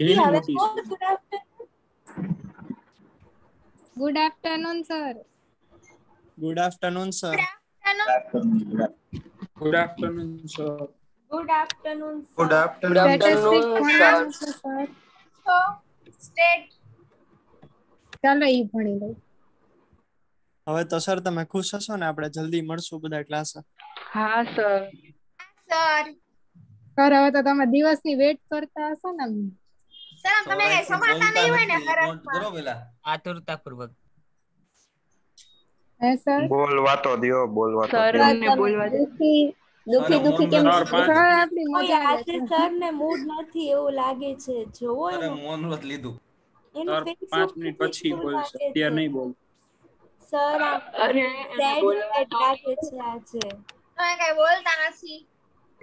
ઘણી હવે મોટી છે. Good afternoon sir. Good afternoon sir. Good afternoon sir. Good afternoon good statistic afternoon ભણવાનું છે સર. સ્ટેટ ચાલો ઈ ભણી લઉં. હવે તો સર તમે ખુશ હશો ને, આપણે જલ્દી મળશું બધા ક્લાસ. હા સર. સર સર હવે તો તમે દિવસની વેટ કરતા હશો ને. સર તમે કઈ સમાતા નહીં હોય ને હરખમાં. આતુરતાપૂર્વક. હે સર? બોલવા તો દ્યો, બોલવા તો સર દ્યો. અમને બોલવા દે. દુખી કેમ સર સર આપણી મજા લે આજે છે. સર ને મૂડ નથી એવું લાગે છે. જોવો એનું સર 5 મિનિટ પછી બોલશે, અત્યારે નહીં બોલ. સર અરે એને બોલવા સેડ દો. લાગે છે આજે. તમે કઈ બોલતા નથી.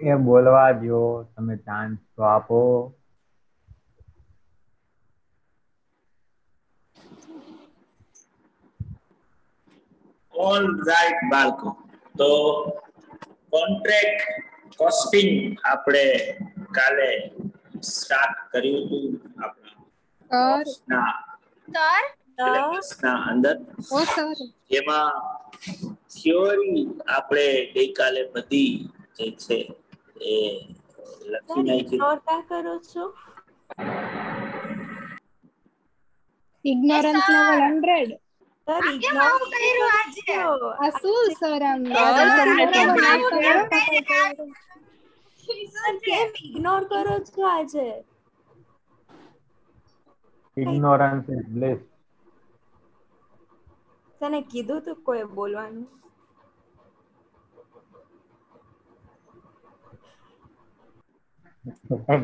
એ બોલવા દ્યો, તમે ચાન્સ તો આપો. ઓલ રાઈટ બાળકો, તો કોન્ટ્રાક્ટ કોસ્ટિંગ આપણે કાલે સ્ટાર્ટ કર્યું હતું આપણા સિલેબસના અંદર. ઓ સર એમાં થિયોરી આપણે ગઈકાલે બધી જે છે એ લખી નાખી. નોરતા કરો છો ઇગ્નોરન્સ લેવલ 100. સર ઇગ્નોર કર્યું આજે. આ શું સર આમ સર કેમ ઇગ્નોર કરો છો આજે? Ignorance is bliss. તને કીધું તું કોઈ બોલવાનું?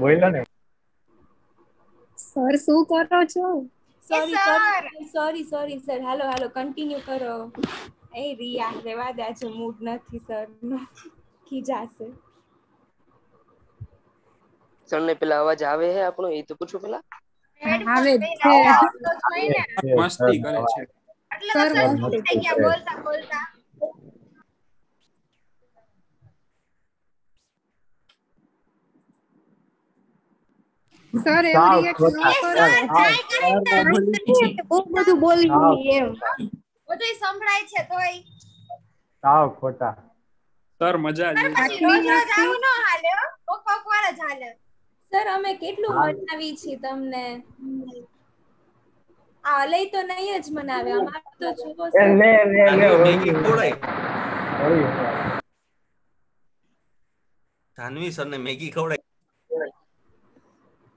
બોલ્યો ને. સર શું કરો છો? Sorry sir. હાલો કન્ટિન્યુ કરો. એ રિયા રેવા દે, આજે મૂડ નથી સર નો, ખીજાશે. સર ને પેલા અવાજ આવે છે આપણો, એ તો પૂછો પેલા. આવે જ છે. મસ્તી કરે છે. સર બોલતા સર એવું રિએક્ટ ન કરો. બહુ બધું બોલી સાવ એમ બધું સંભળાય છે તોય. સાવ ખોટા. સર મજા જ પછી રોજ આવું ન હાલે હો, કોક વાર જ હાલે. સર અમે કેટલું મનાવી છે તમને. આ લઈ તો નહીં જ મનાવે, અમારું તો જુઓ એ લે મેગી ખવડાય. જાનવી સર ને મેગી ખવડાય.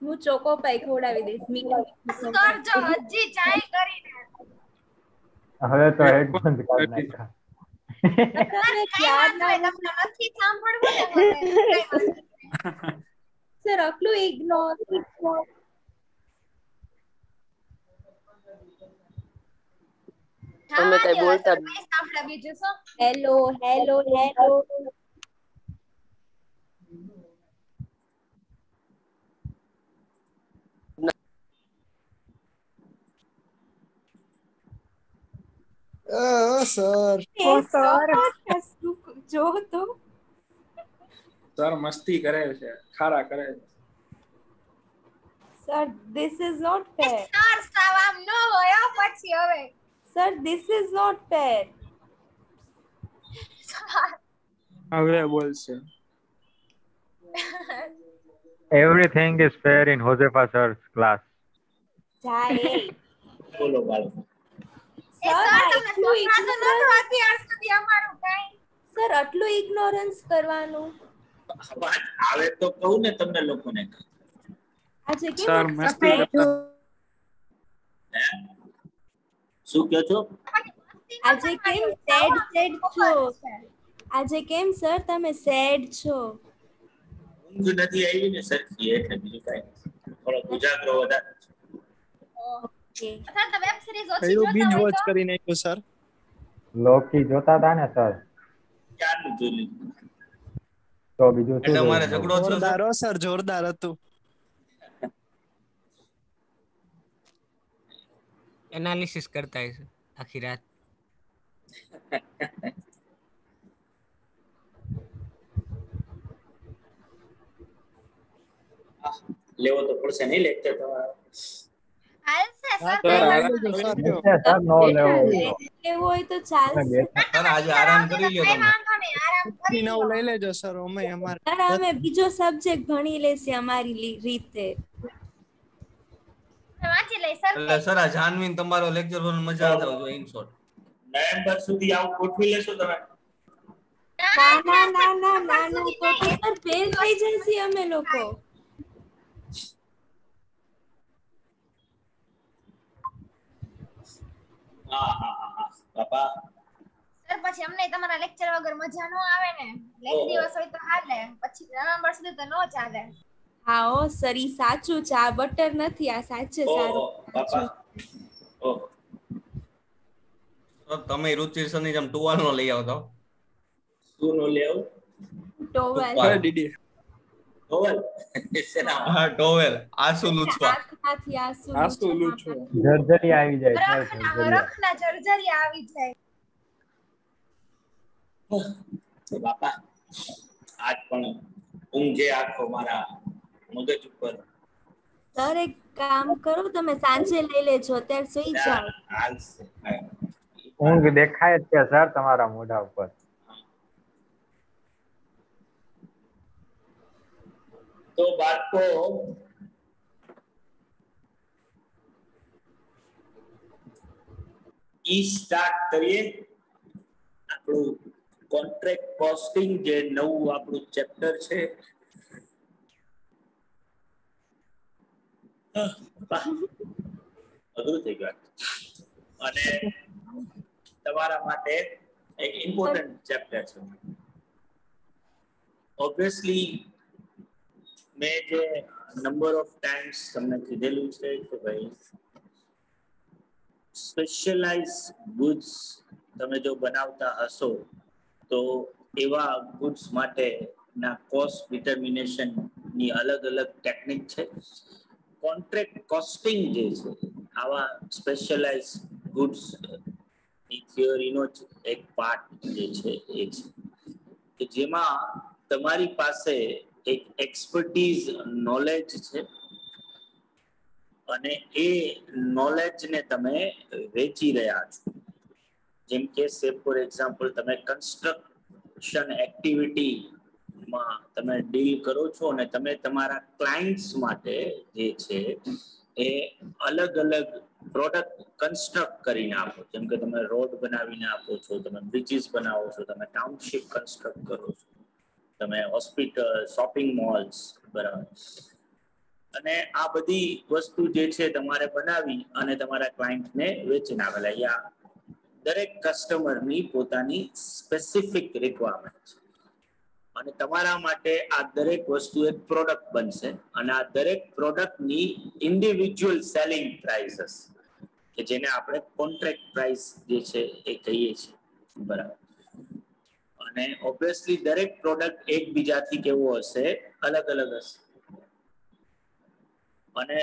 હું ચોકો પાઈ ખવડાવી દઈશ. સર જો હજી ચાય કરીને હવે તો હેડ બંધ કરી નાખ્યા. નથી સાંભળવું ને સર આટલું ઇગ્નોર. તમે કઈ બોલતા જ આપણે બીજું શું? હેલો સર જો તો સર મસ્તી કરે છે, ખારા કરે છે. Sir this is not fair. Sir સાવ આમ ન હોય પછી હવે. Sir this is not fair. હવે બોલશે. Everything is fair in Josefa sir's class. જાય બોલો બાળકો. સર આટલું ઇગ્નોરન્સ કરવાનું અવાજ આવે તો કહું ને તમને લોકોને. આજે સર કેમ મસ્તી કરતા. શું કહો છો? આજે કેમ સેડ છો? આજે કેમ સર તમે સેડ છો? ઊંઘ નથી આવી ને સરખી, એટલે બીજું કાંઈ નહીં. થોડો ઉજાગરો વધારે. ઓકે સર તો વેબ સિરીઝ ઓછી કયું જોતા બિંજ હોય વોચ તો કરી નાખ્યું સર? લોકી જોતા હતા ને સર, ક્યારનું જોઈ લીધું. તો બીજું શું એટલે મારે જોયું? ઝઘડો થયો જોરદાર હો સર, જોરદાર હતું. એનાલિસિસ કરતા હશે આખી રાત. લેવો તો પડશે નહીં લેક્ચર તમારે. હાલશે હા સર તો કઈ લઈ વાંધો લેજો નહીં. સર લ્યો. સર નો લેવો હોય તો. લેવું હોય તો ચાલશે. સર આજે આરામ કરી લ્યો કઈ તમે. વાંધો નહીં આરામ કરી નવ લો. લઈ લેજો સર અમે અમારે સર અમે બીજો સબ્જેક્ટ ભણી લેશે અમારી રીતે. વાંચી લઈ સર. એટલે સર આ જાનવીન તમારો લેક્ચર ભરવાની મજા આવતા હોય ઇન શોર્ટ. નવેમ્બર સુધી આવું ગોઠવી લેશો તમે. નાનું તો સર ફેલ થઈ જશે અમે લોકો. હા હા હા હા બાપા. સર પછી અમને તમારા લેક્ચર વગર મજા નો આવે ને. એક દિવસ હોય તો હાલે, પછી નવેમ્બર સુધી તો નો ચાલે. હા ઓ સર ઈ સાચું છે. આ બટર નથી, આ સાચે સારું. બાપા ઓહ સર તમે રુચિર સરની જેમ ટુવાલ નો લઈ આવતા હો. શું નો લેવું? ટોવેલ. ટુવાલ. ડીડી ધોવલ શેના? હા ટોવેલ આંસુ લૂછવા. આંખમાંથી આંસુ આંસુ લૂછો. જર્જરી આવી જાય સર, જર્જરી. રખના જર્જરી આવી જાય. તો બાપા આજ પણ ઊંઘે આખો મારા મગજ ઉપર. સર એક કામ કરો, તમે સાંજે લઈ લેજો, અત્યારે સુઈ જાઓ. હાલશે. ઊંઘ દેખાય જ છે સર તમારા મોઢા ઉપર. તો બાળકો સ્ટાર્ટ કરીએ આપણું કોન્ટ્રાક્ટ કોસ્ટિંગ, જે નવું આપણું ચેપ્ટર છે. અઘરું થઈ ગયું અને તમારા માટે એક ઇમ્પોર્ટન્ટ ચેપ્ટર છે. ઓબ્વિયસલી મેં જે નંબર ઓફ ટાઈમ્સ તમને કીધેલું છે કે ભાઈ સ્પેશિયલાઇઝ ગુડ્સ તમે જો બનાવતા હશો તો એવા ગુડ્સ માટેના કોસ્ટ ડિટર્મિનેશન ની અલગ અલગ ટેકનિક છે. કોન્ટ્રાક્ટ કોસ્ટિંગ જે છે આવા સ્પેશિયલાઇઝ ગુડ્સ ની થિયરીનો જ એક પાર્ટ જે છે એ છે કે જેમાં તમારી પાસે એક એક્સપર્ટીઝ નોલેજ છે અને એ નોલેજને તમે વેચી રહ્યા છો. જેમ કે સે ફોર એક્ઝામ્પલ તમે કન્સ્ટ્રક્શન એક્ટિવિટીમાં તમે ડીલ કરો છો અને તમે તમારા ક્લાયન્ટ્સ માટે જે છે એ અલગ અલગ પ્રોડક્ટ કન્સ્ટ્રક્ટ કરીને આપો. જેમ કે તમે રોડ બનાવીને આપો છો, તમે બ્રિજીસ બનાવો છો, તમે ટાઉનશીપ કન્સ્ટ્રક્ટ કરો છો, તમે હોસ્પિટલ, શોપિંગ મોલ્સ, બરાબર. અને આ બધી વસ્તુ જે છે તમારે બનાવી અને તમારા ક્લાયન્ટને વેચી નાખેલા. યા દરેક કસ્ટમરની પોતાની સ્પેસિફિક રિક્વાયરમેન્ટ છે અને તમારા માટે આ દરેક વસ્તુ એક પ્રોડક્ટ બનશે અને આ દરેક પ્રોડક્ટની ઇન્ડિવિજ્યુઅલ સેલિંગ પ્રાઇસીસ કે જેને આપણે કોન્ટ્રાક્ટ પ્રાઇસ જે છે એ કહીએ છીએ, બરાબર. અને ઓબ્વિયસલી દરેક પ્રોડક્ટ એકબીજાથી કેવો હશે? અલગ અલગ હશે. અને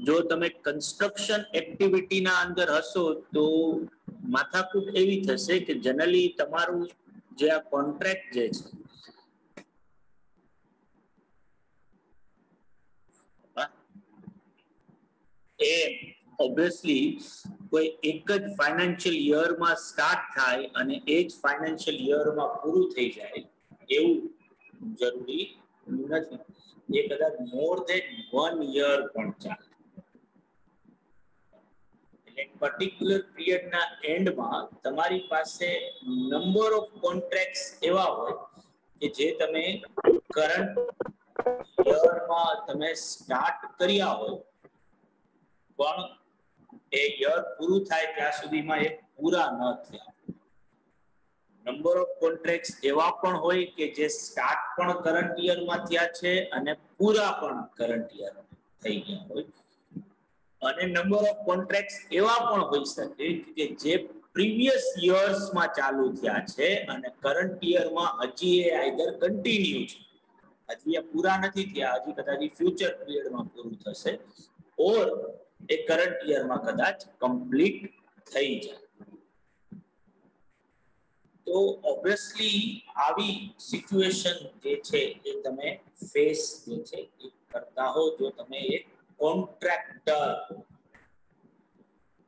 જો તમે કન્સ્ટ્રક્શન એક્ટિવિટીના અંદર હશો તો માથાકૂટ એવી થશે કે જનરલી તમારું જે આ કોન્ટ્રાક્ટ જે છે એ ઓબ્વિયસલી કોઈ એક જ ફાઇનાન્શિયલ યરમાં સ્ટાર્ટ થાય અને એ જ ફાઇનાન્શિયલ યરમાં પૂરું થઈ જાય એવું જરૂરી નથી. એ કદાચ મોર ધેન 1 યર પણ ચાલે. એટલે પર્ટિક્યુલર પીરિયડના એન્ડમાં તમારી પાસે નંબર ઓફ કોન્ટ્રાક્ટ્સ એવા હોય કે જે તમે કરંટ યરમાં તમે સ્ટાર્ટ કર્યા હોય પણ એ યર પૂરું થાય ત્યાં સુધીમાં એ પૂરા ન થયા. નંબર ઓફ કોન્ટ્રાક્ટ્સ એવા પણ હોય કે જે સ્ટાર્ટ પણ કરંટ યરમાં થયા છે અને પૂરા પણ કરંટ યર થઈ ગયા હોય. અને નંબર ઓફ કોન્ટ્રાક્ટ્સ એવા પણ હોઈ શકે કે જે પ્રીવિયસ યર્સમાં ચાલુ થયા છે અને કરંટ યરમાં હજી એ આઈધર કન્ટિન્યુ છે, હજી એ પૂરા નથી થયા, હજી કદાચ ફ્યુચર પીરિયડમાં પૂરું થશે ઓર એ કરંટ યરમાં કદાચ કમ્પ્લીટ થઈ જાય. તો ઓબ્વિયસલી આવી સિચ્યુએશન જે છે એ તમે ફેસ જે છે એ કરતા હો જો તમે એક કોન્ટ્રાક્ટર.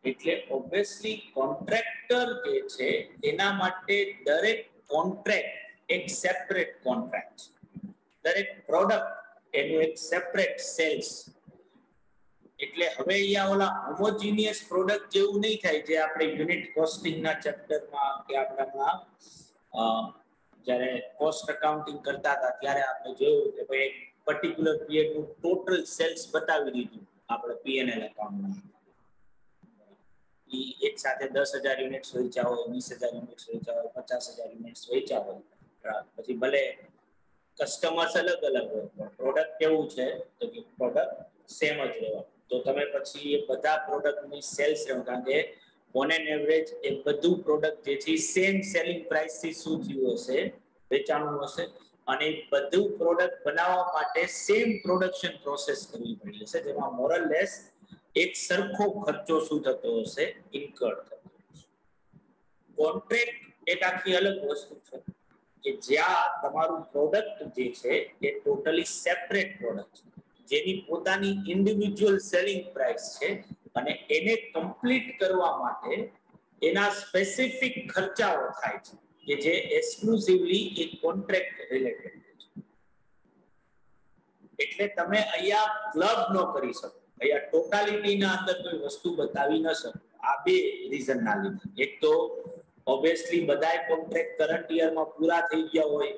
એટલે ઓબ્વિયસલી કોન્ટ્રાક્ટર જે છે એના માટે દરેક કોન્ટ્રાક્ટ એક સેપરેટ કોન્ટ્રાક્ટ છે. દરેક પ્રોડક્ટ એનું એક સેપરેટ સેલ્સ. એટલે હવે અહીંયા ઓલા હોમોજીનિયસ પ્રોડક્ટ જેવું નહીં થાય જે આપણે યુનિટ કોસ્ટિંગના ચેપ્ટરમાં કે આપણામાં જ્યારે કોસ્ટ એકાઉન્ટિંગ કરતા હતા ત્યારે આપણે જોયું કે ભાઈ એક પર્ટિક્યુલર પીરિયડનું ટોટલ સેલ્સ બતાવી દીધું આપણે P&L એકાઉન્ટમાં. એક સાથે 10,000 યુનિટ્સ વેચ્યા હોય, 20,000 યુનિટ્સ વેચ્યા હોય, 50,000 યુનિટ્સ વેચ્યા હોય, પછી ભલે કસ્ટમર્સ અલગ અલગ હોય પણ પ્રોડક્ટ કેવું છે તો કે પ્રોડક્ટ સેમ જ રહેવા. તો તમે પછી એ બધા પ્રોડક્ટની સેલ્સ રહેવા, કારણ કે ઓન એન એવરેજ એ બધું પ્રોડક્ટ જે છે સેમ સેલિંગ પ્રાઇસ થી શું થયું હશે, વેચાણું હશે, અને બધું પ્રોડક્ટ બનાવવા માટે સેમ પ્રોડક્શન પ્રોસેસ કરવી પડી હશે, જેમાં મોરલેસ એક સરખો ખર્ચો શું થતો હશે, ઇન્કર થતો હશે. કોન્ટ્રાક્ટ એક આખી અલગ વસ્તુ છે કે જ્યાં તમારું પ્રોડક્ટ જે છે એ ટોટલી સેપરેટ પ્રોડક્ટ છે, જેની પોતાની ઇન્ડિવિડ્યુઅલ સેલિંગ પ્રાઇસ છે, અને એને કમ્પ્લીટ કરવા માટે એના સ્પેસિફિક ખર્ચાઓ થાય છે કે જે એક્સક્લુઝિવલી એક કોન્ટ્રાક્ટ રિલેટેડ છે. એટલે તમે અહીંયા ક્લબ ન કરી શકો, અહીંયા ટોટાલિટીના અંદર કોઈ વસ્તુ બતાવી ન શકો. આ બે રીઝનના લીધે. એક તો ઓબ્વિયસલી બધાય કોન્ટ્રાક્ટ કરંટ યરમાં પૂરા થઈ ગયા હોય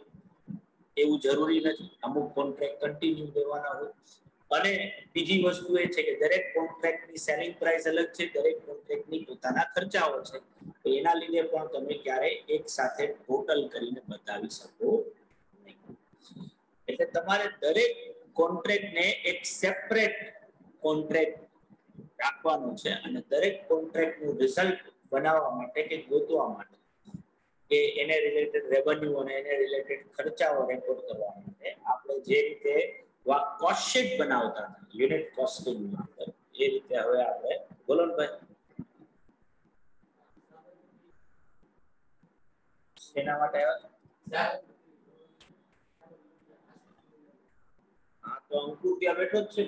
એવું જરૂરી નથી, અમુક કોન્ટ્રાક્ટ કન્ટિન્યુ દેવાના હોય. અને બીજી વસ્તુ એ છે કે દરેક કોન્ટ્રાક્ટની સેલિંગ પ્રાઇસ અલગ છે, દરેક કોન્ટ્રાક્ટની પોતાના ખર્ચાઓ છે. તો એના લીધે પણ તમે ક્યારેય એક સાથે ટોટલ કરીને બતાવી શકો નહીં. એટલે તમારે દરેક કોન્ટ્રાક્ટને એક સેપરેટ કોન્ટ્રાક્ટ રાખવાનું છે, અને દરેક કોન્ટ્રાક્ટનું રિઝલ્ટ બનાવવા માટે કે ગોતવા માટે કે એને રિલેટેડ રેવન્યુ અને એને રિલેટેડ ખર્ચાઓ રેકોર્ડ કરવા માટે આપણે જે રીતે કોસ્ટ શીટ બનાવતા હતા યુનિટ કોસ્ટિંગમાં, એ રીતે હવે આપણે બોલો ને ભાઈ શેના માટે આવ્યા? હા, તો અંકુર ત્યાં બેઠો જ છે.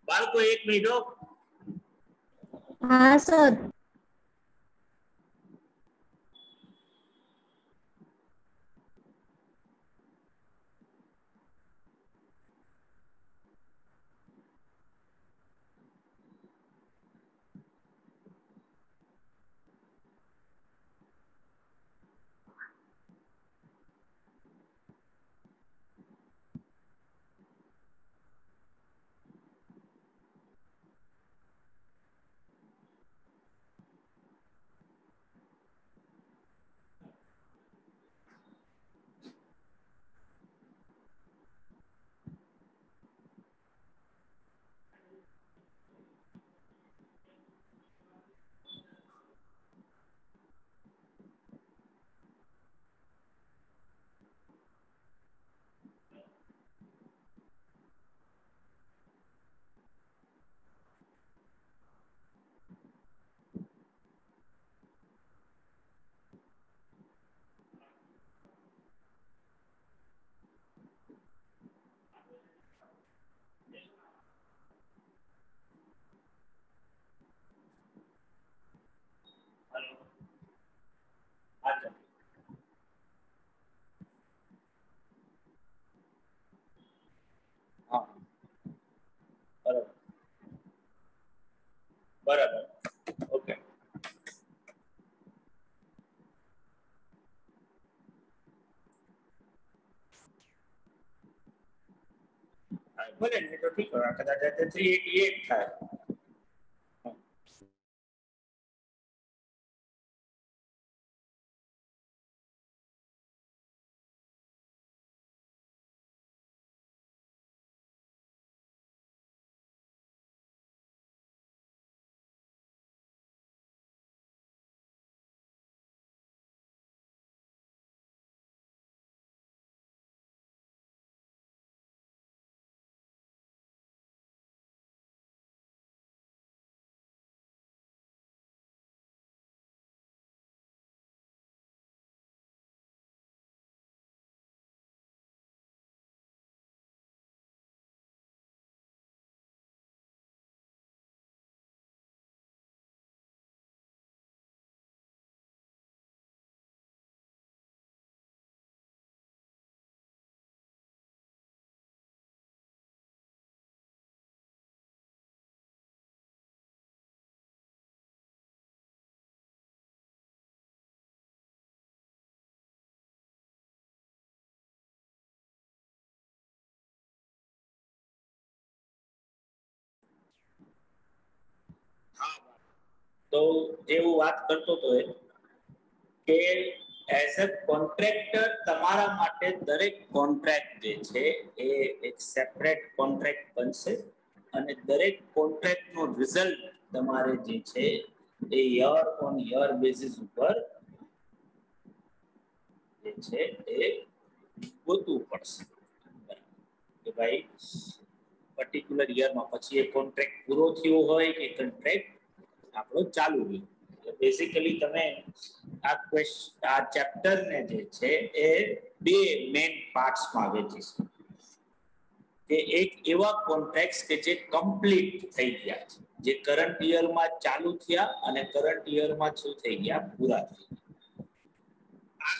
બાળકો એક મિનિટ હો. હા સર. બરાબર. ઓકે. ભલે ને તો ઠીક હોય, કદાચ 388 થાય. તો જેવું વાત કરતો હતો કે એઝ અ કોન્ટ્રાક્ટર તમારા માટે દરેક કોન્ટ્રાક્ટ જે છે એ એક સેપરેટ કોન્ટ્રાક્ટ બનશે અને દરેક કોન્ટ્રાક્ટ નો રિઝલ્ટ તમારે જે છે એ યર ઓન યર બેસિસ ઉપર જે છે એ ગોતવું પડશે કે ભાઈ પર્ટિક્યુલર યરમાં પછી એ કોન્ટ્રાક્ટ પૂરો થયો હોય કે કોન્ટ્રાક્ટ આપણો ચાલુ રહ્યો. બેઝિકલી તમે આ ચેપ્ટર ને જે છે એ બે મેઇન પાર્ટ્સમાં વહેંચી શકો કે એક એવા કોન્ટ્રાક્ટ્સ કે જે કમ્પ્લીટ થઈ ગયા છે, જે કરંટ યરમાં ચાલુ થયા અને કરંટ યરમાં શું થઈ ગયા, પૂરા થઈ ગયા. આ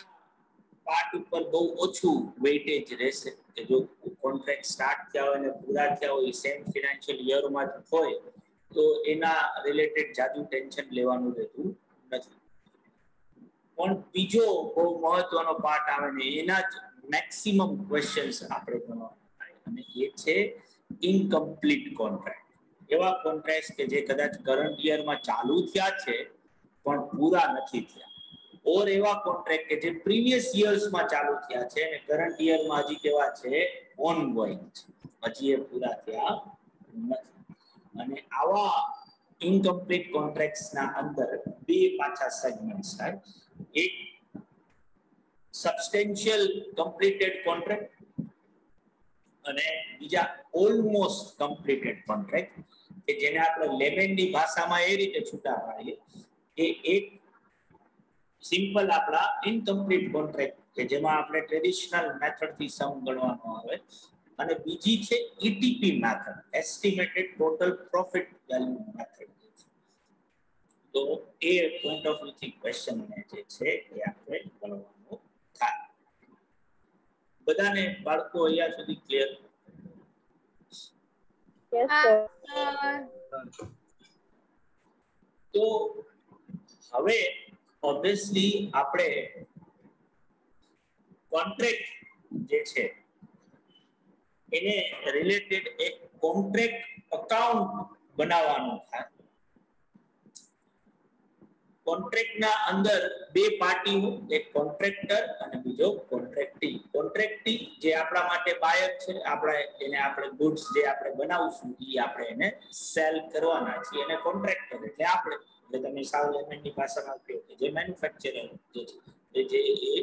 પાર્ટ ઉપર બહુ ઓછું વેઇટેજ રહેશે કે જો કોન્ટ્રાક્ટ સ્ટાર્ટ થયા હોય અને પૂરા થયા હોય સેમ ફિનાન્શિયલ યરમાં હોય તો એના રિલેટેડ જાજુ ટેન્શન લેવાનું રહેતું નથી. પણ બીજો બહુ મહત્વનો પાર્ટ આવે ને એના જ મેક્સિમમ ક્વેશ્ચન્સ આપણે ગણવાના થાય અને એ છે ઇનકમ્પ્લીટ કોન્ટ્રાક્ટ. એવા કોન્ટ્રાક્ટ કે જે કદાચ કરંટ યરમાં ચાલુ થયા છે પણ પૂરા નથી થયા, ઓર એવા કોન્ટ્રાક્ટ કે જે પ્રીવિયસ યર્સમાં ચાલુ થયા છે અને કરંટ યરમાં હજી કેવા છે, ઓનગોઈંગ છે, હજી એ પૂરા થયા નથી. અને આવા ઇનકમ્પ્લીટ કોન્ટ્રાક્ટ્સ ના અંદર બે પાછા સેગમેન્ટ્સ થાય. એક સબસ્ટેન્શિયલ કમ્પ્લીટેડ કોન્ટ્રાક્ટ અને બીજા ઓલમોસ્ટ કમ્પ્લીટેડ કોન્ટ્રાક્ટ કે જેને આપણે લેમેનની ભાષામાં એ રીતે છૂટા પાડીએ કે એક સિમ્પલ આપણા ઇનકમ્પ્લીટ કોન્ટ્રાક્ટ કે જેમાં આપણે ટ્રેડિશનલ મેથડથી સમ ગણવાનો આવે અને બીજી છે ETP method, estimated total profit value method. તો એ પોઈન્ટ ઓફ વ્યૂ થી ક્વેશ્ચન ને જે છે એ આપણે ગણવાનું થાય. બધાને બાળકો અહીંયા સુધી ક્લિયર? તો હવે ઓબ્વિયસલી આપણે કોન્ટ્રાક્ટ જે છે એને રિલેટેડ એક કોન્ટ્રાક્ટ અકાઉન્ટ બનાવવાનું થાય. કોન્ટ્રાક્ટના અંદર બે પાર્ટીઓ, એક કોન્ટ્રાક્ટર અને બીજો કોન્ટ્રાક્ટી. કોન્ટ્રાક્ટી જે આપણા માટે બાયર છે, આપણે ગુડ્સ જે આપણે બનાવશું એ આપણે એને સેલ કરવાના છીએ અને કોન્ટ્રાક્ટર એટલે આપણે, એટલે તમે સાવ લેમેનની ભાષામાં કહો કે જે મેન્યુફેક્ચરર જે છે જે એ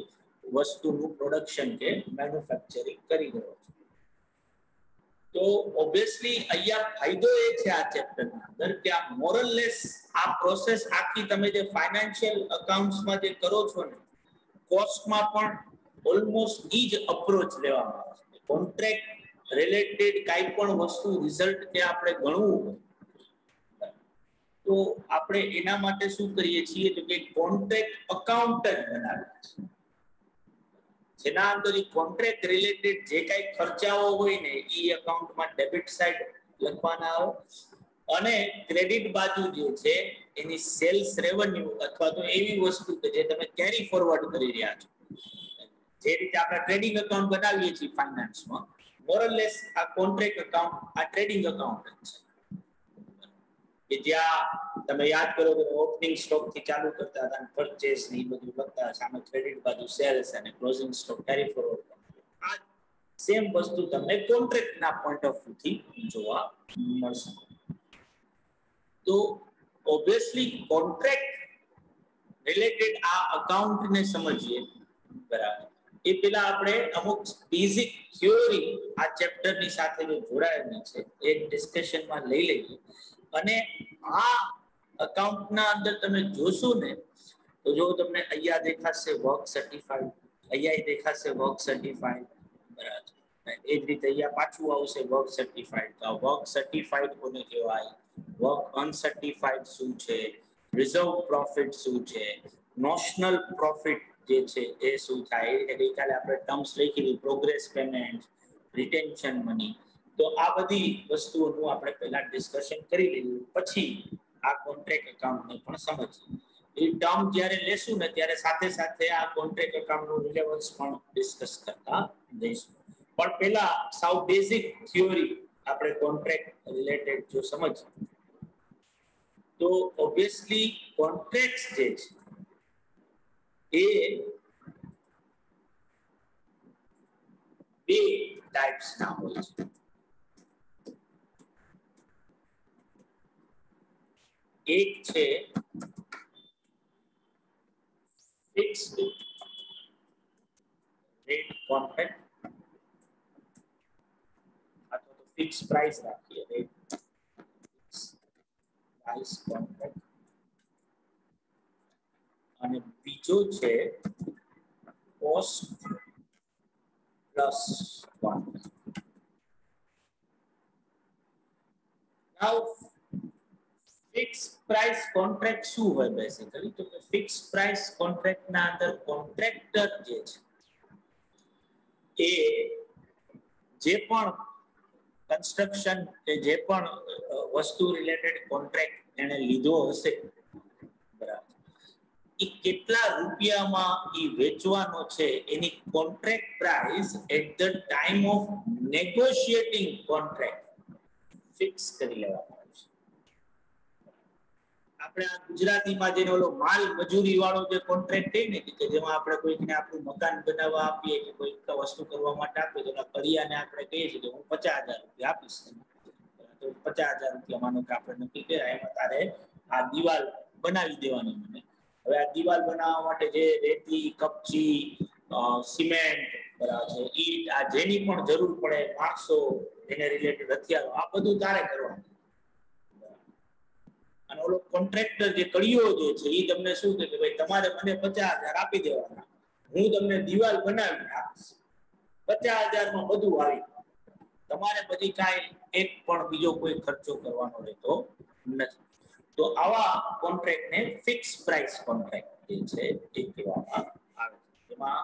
વસ્તુનું પ્રોડક્શન કે મેન્યુફેક્ચરિંગ કરી રહ્યો છે. તો ઓબ્વિયસલી અહીંયા ફાયદો એ છે આ ચેપ્ટરના અંદર કે આ મોરલેસ આ પ્રોસેસ આખી તમે જે ફાઇનાન્શિયલ અકાઉન્ટ્સમાં જે કરો છો ને, કોસ્ટમાં પણ ઓલમોસ્ટ ઈ જ અપ્રોચ લેવામાં આવે છે. કોન્ટ્રાક્ટ રિલેટેડ કાંઈ પણ વસ્તુ રિઝલ્ટ કે આપણે ગણવું હોય તો આપણે એના માટે શું કરીએ છીએ તો કે કોન્ટ્રાક્ટ અકાઉન્ટ જ બનાવીએ છીએ, જેના અંદર કોન્ટ્રાક્ટ રિલેટેડ જે કાંઈ ખર્ચાઓ હોય ને એ અકાઉન્ટમાં ડેબિટ સાઇડ લખવાના આવે અને ક્રેડિટ બાજુ જે છે એની સેલ્સ રેવન્યુ અથવા તો એવી વસ્તુ કે જે તમે કેરી ફોરવર્ડ કરી રહ્યા છો, જે રીતે આપણે ટ્રેડિંગ એકાઉન્ટ બનાવીએ છીએ ફાઇનાન્સમાં, મોરલેસ આ કોન્ટ્રાક્ટ એકાઉન્ટ આ ટ્રેડિંગ એકાઉન્ટ છે કે જ્યાં તમે યાદ કરો કે ઓપનિંગ સ્ટોક થી ચાલુ કરતા હતા, પરચેસ ને બધું લખતા, સામે ક્રેડિટ બાજુ સેલ્સ અને ક્લોઝિંગ સ્ટોક કેરી ફોરવર્ડ. આ સેમ વસ્તુ તમને કોન્ટ્રાક્ટ ના પોઈન્ટ ઓફ વ્યૂ થી જોવા મળશે. તો ઓબ્વિયસલી કોન્ટ્રાક્ટ રિલેટેડ આ અકાઉન્ટ ને સમજીએ બરાબર એ પેલા આપણે અમુક બેઝિક થિયોરી આ ચેપ્ટર ની સાથે જો જોડાયેલી છે એક ડિસ્કશનમાં લઈ લઈએ. અને આ અકાઉન્ટ ના અંદર તમે જોશો ને તો જો તમને અહીંયા દેખાશે વર્ક સર્ટિફાઈડ, અહીંયા દેખાશે વર્ક સર્ટિફાઈડ બરાબર. એ જ રીતે અહીંયા પાછું આવશે વર્ક સર્ટિફાઈડ. તો આ વર્ક સર્ટિફાઈડ કોને કહેવાય, વર્ક અનસર્ટિફાઈડ શું છે, રિઝર્વ પ્રોફિટ શું છે, નોશનલ પ્રોફિટ જે છે એ શું થાય. એ ગઈકાલે આપણે ટર્મ્સ લખી પ્રોગ્રેસ પેમેન્ટ, રિટેન્શન મની. તો આ બધી વસ્તુઓનું આપણે પહેલા ડિસ્કશન કરી લીધું, પછી આ કોન્ટ્રાક્ટ એકાઉન્ટને પણ સમજીએ. એ ટર્મ જ્યારે લેશું ને ત્યારે સાથે સાથે આ કોન્ટ્રાક્ટ એકાઉન્ટનું રિલેવન્સ પણ ડિસ્કસ કરતા જઈશું. પણ પહેલા સાવ બેઝિક થિયોરી આપણે કોન્ટ્રાક્ટ રિલેટેડ જો સમજીએ તો ઓબ્વિયસલી કોન્ટ્રાક્ટ્સ જે છે એ બે ટાઈપ્સ ના હોય છે. એક છે ફિક્સ્ડ રેટ કોન્ટ્રાક્ટ અથવા તો ફિક્સ પ્રાઇસ રાખીએ રેટ પ્રાઇસ કોન્ટ્રાક્ટ. અને બીજો છે કોસ્ટ પ્લસ કોન્ટ્રાક્ટ. નાઉ ફિક્સ પ્રાઇસ કોન્ટ્રાક્ટ શું હોય બેસિકલી, તો કે ફિક્સ પ્રાઇસ કોન્ટ્રાક્ટ ના અંદર કોન્ટ્રાક્ટર જે છે એ જે પણ કન્સ્ટ્રક્શન કે જે પણ વસ્તુ રિલેટેડ કોન્ટ્રાક્ટ એને લીધો હશે બરાબર, એ કેટલા રૂપિયામાં એ વેચવાનો છે એની contract price at the time of negotiating contract fix કરી લેવામાં આવે છે. આપણે આ ગુજરાતીમાં જેનો ઓલો માલ મજૂરી વાળો જે કોન્ટ્રાક્ટ કહે ને કે જેમાં આપણે કોઈકને આપણું મકાન બનાવવા આપીએ કે કોઈક વસ્તુ કરવા માટે આપીએ તો કડિયાને આપણે કહીએ છીએ કે હું 50,000 રૂપિયા આપીશ, તો 50,000 રૂપિયા માનો કે આપણે નક્કી કર્યા, એમાં તારે આ દિવાલ બનાવી દેવાની. મને હવે આ દિવાલ બનાવવા માટે જે રેતી, કપચી, સિમેન્ટ બરાબર છે, ઈટ, આ જેની પણ જરૂર પડે, માણસો, એને રિલેટેડ હથિયારો, આ બધું તારે કરવાનું. અને ઓલો કોન્ટ્રાક્ટર જે કડિયો જે છે એ તમને શું કહે કે ભાઈ તમારે મને 50,000 આપી દેવાના, હું તમને દિવાલ બનાવીને આપીશ. 50,000 માં બધું આવી, તમારે પછી કાંઈ એક પણ બીજો કોઈ ખર્ચો કરવાનો રહેતો નથી. તો આવા કોન્ટ્રાક્ટને ફિક્સ પ્રાઇસ કોન્ટ્રાક્ટ જે છે એ કહેવામાં આવે છે. એમાં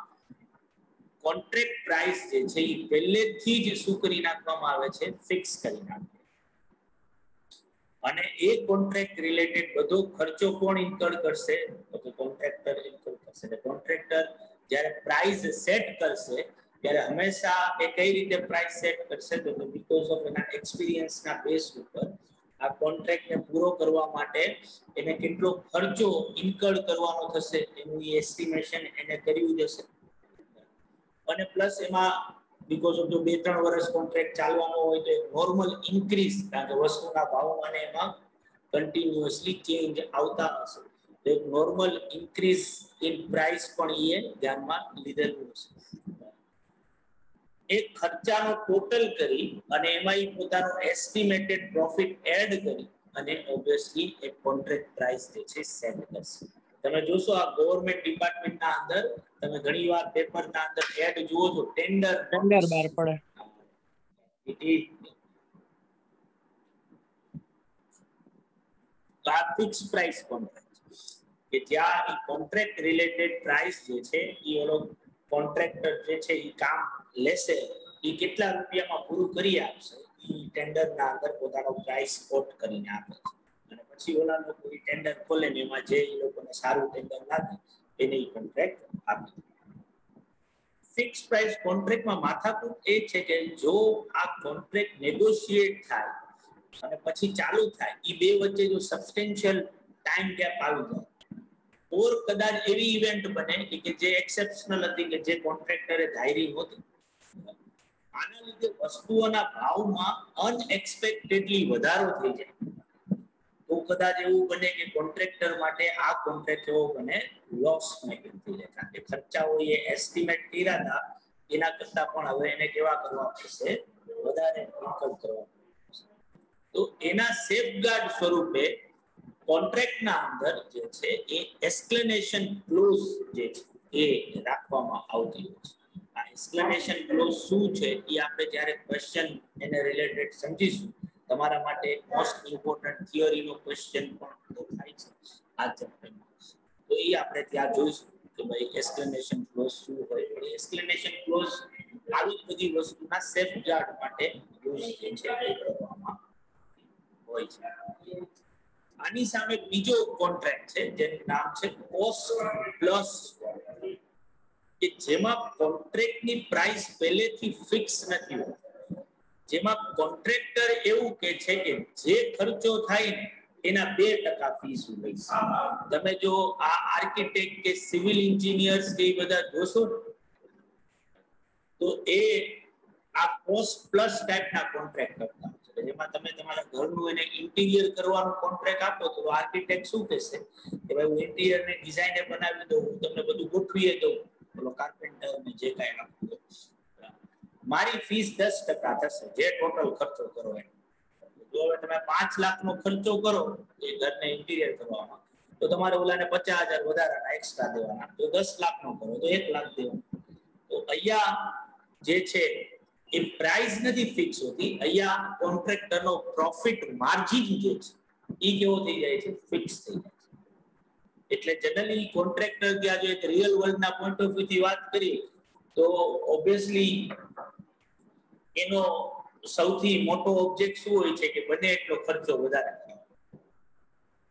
કોન્ટ્રાક્ટ પ્રાઇસ જે છે એ પહેલેથી જ શું કરી નાખવામાં આવે છે, ફિક્સ કરી નાખવામાં. અને એ કોન્ટ્રાક્ટ રિલેટેડ બધો ખર્ચો કોણ ઇન્કર કરશે, તો કોન્ટ્રાક્ટર ઇન્કર કરશે. એટલે કોન્ટ્રાક્ટર જ્યારે પ્રાઇસ સેટ કરશે ત્યારે હંમેશા એ કઈ રીતે પ્રાઇસ સેટ કરશે, તો બીકોઝ ઓફ એના એક્સપિરિયન્સના બેઝ ઉપર આ કોન્ટ્રાક્ટને પૂરો કરવા માટે એને કેટલો ખર્ચો ઇન્કર કરવાનો થશે એનું એસ્ટિમેશન એને કર્યું જશે. અને પ્લસ એમાં બીકોઝ ઓફ જો 2-3 વર્ષ કોન્ટ્રાક્ટ ચાલવાનો હોય તો એક નોર્મલ ઇન્ક્રીઝ, કારણ કે વસ્તુના ભાવમાં ને એમાં કન્ટિન્યુઅસલી ચેન્જ આવતા હશે, તો એક નોર્મલ ઇન્ક્રીઝ ઇન પ્રાઇસ પણ એ ધ્યાનમાં લીધેલું હશે. એક ખર્ચાનો ટોટલ કરી અને એમાં પોતાનો એસ્ટિમેટેડ પ્રોફિટ એડ કરી અને ઓબ્વિયસલી એક કોન્ટ્રાક્ટ પ્રાઇસ જે છે સેટ કરશે. તમે જોશો આ ગવર્નમેન્ટ ડિપાર્ટમેન્ટના અંદર તમે ઘણીવાર પેપરના અંદર એડ જુઓ છો, ટેન્ડર બહાર પડે. ફિક્સ પ્રાઇસ કોન્ટ્રાક્ટ કે જ્યાં એ કોન્ટ્રાક્ટ રિલેટેડ પ્રાઇસ જે છે એ ઓલો કોન્ટ્રાક્ટર જે છે એ કામ લેશે એ કેટલા રૂપિયામાં પૂરું કરી આપશે ટેન્ડરના અંદર પોતાનો પ્રાઇસ કોટ કરીને આપે છે અને પછી ઓલા લોકો એ ટેન્ડર ખોલે ને એમાં જે એ લોકોને સારું ટેન્ડર લાગે એને કોન્ટ્રાક્ટ આપે. ફિક્સ પ્રાઇસ કોન્ટ્રાક્ટમાં માથાકૂટ એ છે કે જો આ કોન્ટ્રાક્ટ નેગોશિએટ થાય અને પછી ચાલુ થાય એ બે વચ્ચે જો સબસ્ટેન્શિયલ ટાઈમ ગેપ આવી જાય ઓર કદાચ એવી ઇવેન્ટ બને કે જે એક્સેપ્શનલ હતી કે જે કોન્ટ્રાક્ટરે ધારી નહોતી, આના લીધે વસ્તુઓના ભાવમાં અનએક્સપેક્ટેડલી વધારો થઈ જાય તો કદાચ એવું બને કે કોન્ટ્રાક્ટર માટે આ કોન્ટ્રાક્ટ એવો બને લોસ મેકિંગ થઈ જાય કારણ કે ખર્ચાઓ એ એસ્ટિમેટ કર્યા હતા એના કરતા પણ હવે એને કેવા કરવા પડશે, વધારે ઇન્કમ કરવા પડશે. તો એના સેફગાર્ડ સ્વરૂપે કોન્ટ્રાક્ટના અંદર જે છે એ એક્સપ્લેનેશન ક્લોઝ જે છે એ રાખવામાં આવતી હોય છે. આ એક્સપ્લેનેશન ક્લોઝ શું છે એ આપણે જ્યારે ક્વેશ્ચન એને રિલેટેડ સમજીશું. તમારા માટે મોસ્ટ ઇમ્પોર્ટન્ટ થિયરીનો ક્વેશ્ચન પણ થાય છે આ ચેપ્ટરમાં, તો એ આપણે ત્યાં જોઈશું કે ભાઈ એક્સપ્લેનેશન ક્લોઝ શું હોય. એક્સપ્લેનેશન ક્લોઝ આવી બધી વસ્તુના સેફગાર્ડ માટે યુઝ જે છે એ કરવામાં હોય છે. આની સામે બીજો કોન્ટ્રાક્ટ છે જેનું નામ છે કોસ્ટ પ્લસ કોન્ટ્રાક્ટ કે જેમાં કોન્ટ્રાક્ટની પ્રાઇસ પહેલેથી ફિક્સ નથી હોતી, જેમાં કોન્ટ્રાક્ટર એવું કે છે કે જે ખર્ચો થાય ને એના 2% ફીસ લઈશ. તમે જો આ આર્કિટેક્ટ કે સિવિલ એન્જિનિયર્સ કે બધા જોશો તો એ આ કોસ્ટ પ્લસ ટાઈપના કોન્ટ્રાક્ટ કરતા છે જેમાં તમે તમારા ઘરનું એને ઇન્ટિરિયર કરવાનું કોન્ટ્રાક્ટ આપો તો આર્કિટેક્ટ શું કહેશે કે ભાઈ હું ઇન્ટિરિયર ની ડિઝાઇન બનાવી દઉં, હું તમને બધું ગોઠવી દઉં, બોલો કાર્પેન્ટર ને જે કાંઈ આપી દઉં, મારી ફીસ 10% થશે જે ટોટલ ખર્ચો કરો એનો. જો હવે તમે 5 લાખનો ખર્ચો કરો એ ઘરને ઇન્ટિરિયર કરવામાં તો તમારે ઓલાને 50,000 વધારાના એક્સ્ટ્રા દેવાના. જો 10 લાખનો કરો તો 1 લાખ દેવાનું. તો અહીંયા જે છે એ પ્રાઇસ નથી ફિક્સ હોતી, અહીંયા કોન્ટ્રાક્ટરનો પ્રોફિટ માર્જિન જે છે એ કેવો થઈ જાય છે, ફિક્સ થઈ જાય છે. એટલે જનરલી કોન્ટ્રાક્ટર ત્યાં જો એક રિયલ વર્લ્ડના પોઈન્ટ ઓફ વ્યૂથી વાત કરીએ તો ઓબ્વિયસલી એનો સૌથી મોટો ઓબ્જેક્ટ શું હોય છે કે બને એટલો ખર્ચો વધારે થાય.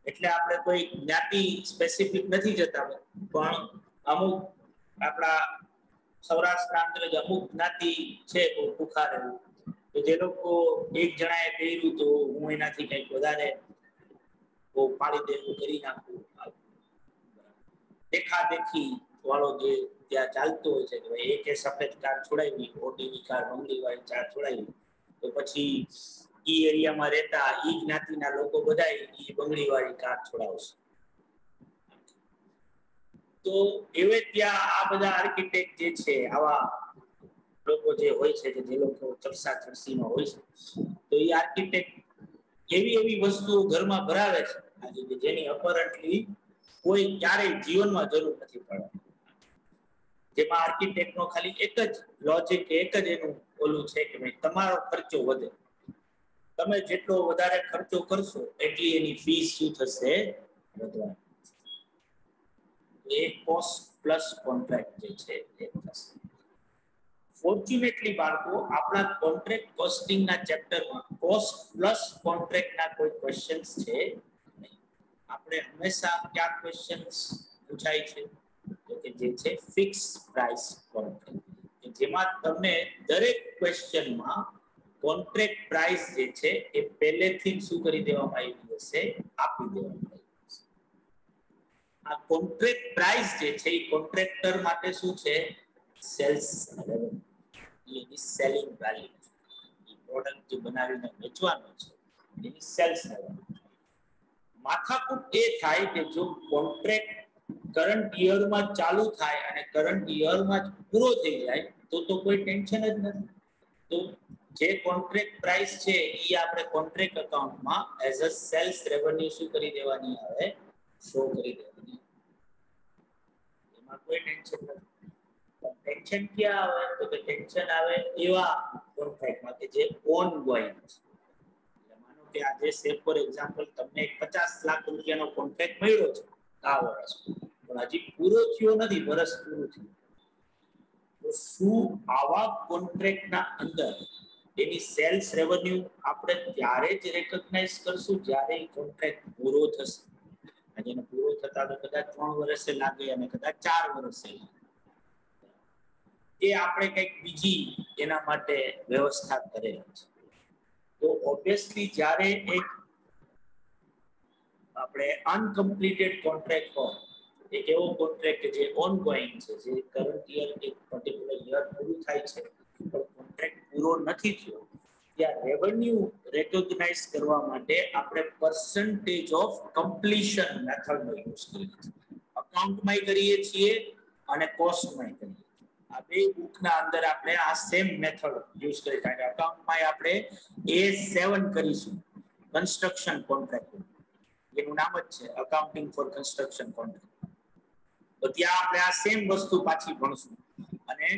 એટલે આપણે કોઈ જ્ઞાતિ સ્પેસિફિક નથી જતા પણ અમુક આપણા સૌરાષ્ટ્રના અંદર જ અમુક જ્ઞાતિ છે બહુ ભૂખા રહેવું તો જે લોકો એક જણાએ કર્યું તો હું એનાથી કંઈક વધારે બહુ પાડી દેવું કરી નાખું, દેખાદેખી વાળો જે ત્યાં ચાલતો હોય છે કે ભાઈ એકે સફેદ કાર છોડાવી, ઓડીની કાર બંગડી વાળી કાર છોડાવી તો પછી ઈ એરિયામાં રહેતા ઈ જ્ઞાતિના લોકો બધા ઈ બંગડી વાળી કાર છોડાવશે. તો એવે ત્યાં આ બધા આર્કિટેક્ટ જે છે આવા લોકો જે હોય છે કે જે લોકો ચર્ચા ચર્ચીમાં હોય છે તો એ આર્કિટેક્ટ એવી વસ્તુઓ ઘરમાં ભરાવે છે આજે જેની અપરન્ટલી કોઈ ક્યારેય જીવનમાં જરૂર નથી પડતી. જેમાં આર્કિટેક્ટનો ખાલી એક જ લોજિક એક જ એનું ઓલું છે કે ભાઈ તમારો ખર્ચો વધે, તમે જેટલો વધારે ખર્ચો કરશો એટલી એની ફીસ શું થશે, વધવાની. એ કોસ્ટ પ્લસ કોન્ટ્રાક્ટ જે છે એ થશે. ફોર્ચ્યુનેટલી બાળકો આપણા કોન્ટ્રાક્ટ કોસ્ટિંગના ચેપ્ટરમાં કોસ્ટ પ્લસ કોન્ટ્રાક્ટના કોઈ ક્વેશ્ચન્સ છે નહીં. આપણે હંમેશા કયા ક્વેશ્ચન્સ પૂછાય છે તો કે જે છે ફિક્સ પ્રાઇસ કોન્ટ્રાક્ટ કે જેમાં તમને દરેક ક્વેશ્ચનમાં કોન્ટ્રાક્ટ પ્રાઇસ જે છે એ પહેલેથી શું કરી દેવામાં આવી હશે, આપી દેવામાં આવી હશે. આ કોન્ટ્રાક્ટ પ્રાઇસ જે છે એ કોન્ટ્રાક્ટર માટે શું છે, સેલ્સ રેવન્યુ, એની સેલિંગ વેલ્યુ છે. એ પ્રોડક્ટ જે બનાવીને વેચવાનો છે એની સેલ્સ રેવન્યુ. માથાકૂટ એ થાય કે જો કોન્ટ્રાક્ટ કરંટ યરમાં ચાલુ થાય અને કરંટ યરમાં જ પૂરો થઈ જાય તો કોઈ ટેન્શન જ નથી. તો જે કોન્ટ્રાક્ટ પ્રાઇસ છે એ આપણે કોન્ટ્રાક્ટ એકાઉન્ટમાં એઝ અ સેલ્સ રેવન્યુ શું કરી દેવાની આવે, શો કરી દેવાની. એમાં કોઈ ટેન્શન નથી. ટેન્શન ક્યાં આવે તો કે ટેન્શન આવે એવા કોન્ટ્રાક્ટમાં કે જે ઓન ગોઈંગ છે. માનો કે આજે સે ફોર એક્ઝામ્પલ તમને 50 લાખ રૂપિયાનો કોન્ટ્રાક્ટ મળ્યો છે આ વર્ષ, પણ હજી પૂરો થયો નથી, વર્ષ પૂરું થયું. તો શું આવા કોન્ટ્રાક્ટના અંદર એની સેલ્સ રેવન્યુ આપણે ત્યારે જ રેકગ્નાઇઝ કરશું જ્યારે એ કોન્ટ્રાક્ટ પૂરો થશે. અને એને પૂરો થતા તો કદાચ 3 વર્ષે લાગે અને કદાચ 4 વર્ષે લાગે. એ આપણે કંઈક બીજી એના માટે વ્યવસ્થા કરેલી છે. તો ઓબ્વિયસલી જ્યારે એક આપણે અનકમ્પ્લીટેડ કોન્ટ્રાક્ટ હોય, એક એવો કોન્ટ્રાક્ટ કે જે ઓનગોઈંગ છે, જે કરન્ટ યર એક પર્ટિક્યુલર યર પૂરું થાય છે પણ કોન્ટ્રાક્ટ પૂરો નથી થયો, ત્યાં રેવન્યુ રેકોગ્નાઇઝ કરવા માટે આપણે પર્સન્ટેજ ઓફ કમ્પ્લીશન મેથડનો યુઝ કરીએ છીએ. અકાઉન્ટમાં કરીએ છીએ અને કોસ્ટમાં કરીએ છીએ. આ બે બુકના અંદર આપણે આ સેમ મેથડ યુઝ કરી કારણ કે અકાઉન્ટમાં આપણે A7 કરીશું કન્સ્ટ્રક્શન કોન્ટ્રાક્ટ, એનું નામ જ છે અકાઉન્ટિંગ ફોર કન્સ્ટ્રક્શન કોન્ટ્રાક્ટ. તો ત્યાં આપણે આ સેમ વસ્તુ પાછી ભણશું અને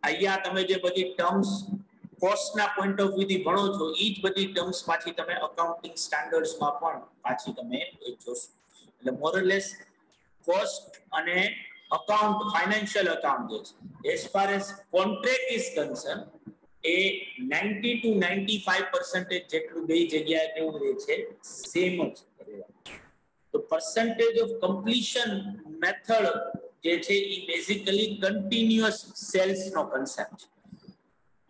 અહીંયા તમે જે બધી ટર્મ્સ કોસ્ટના પોઈન્ટ ઓફ વ્યૂથી ભણો છો એ જ બધી ટર્મ્સ પાછી તમે અકાઉન્ટિંગ સ્ટાન્ડર્ડ્સમાં પણ પાછી તમે એ જોશો. એટલે મોરલેસ કોસ્ટ અને અકાઉન્ટ ફાઇનાન્શિયલ અકાઉન્ટ જે છે as far as contract is concern A 90 to 95% જેટલું બે જગ્યાએ કેવું રહે છે સેમ જ. તો પર્સન્ટેજ ઓફ કમ્પ્લીશન મેથડ જે છે એ બેઝિકલી કન્ટિન્યુઅસ સેલ્સ નો કન્સેપ્ટ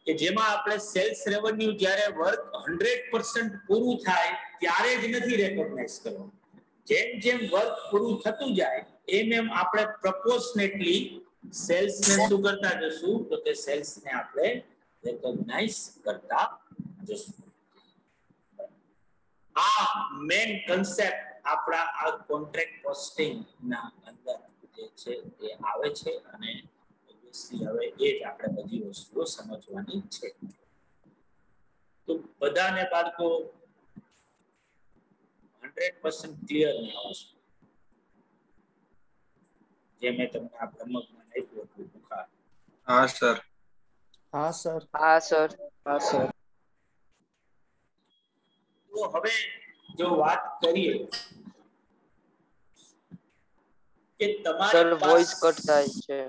છે કે જેમાં આપણે સેલ્સ રેવન્યુ જ્યારે વર્ક 100% પૂરું થાય ત્યારે જ નથી રેકોગ્નાઇઝ કરવાનું. જેમ જેમ વર્ક પૂરું થતું જાય એમ આપણે પ્રપોર્શનેટલી સેલ્સ ને શું કરતા જશું તો કે સેલ્સ ને આપણે રેકોગ્નાઇઝ કરતા જશું. આ મેઇન કન્સેપ્ટ આપણા આ કોન્ટ્રાક્ટ કોસ્ટિંગ ના અંદર જે છે એ આવે છે અને ઓબ્વિયસલી હવે એ જ આપણે બધી વસ્તુઓ સમજવાની છે. તો બધાને બાળકો 100% ક્લિયર ને આવશે. જે મેં તમને આ બ્રહ્મજ્ઞાન આપ્યું હતું બુખાર. હા સર. હા સર. હા સર. હા સર. તો હવે જો વાત કરીએ કે તમારી સર વોઇસ કટ થાય છે.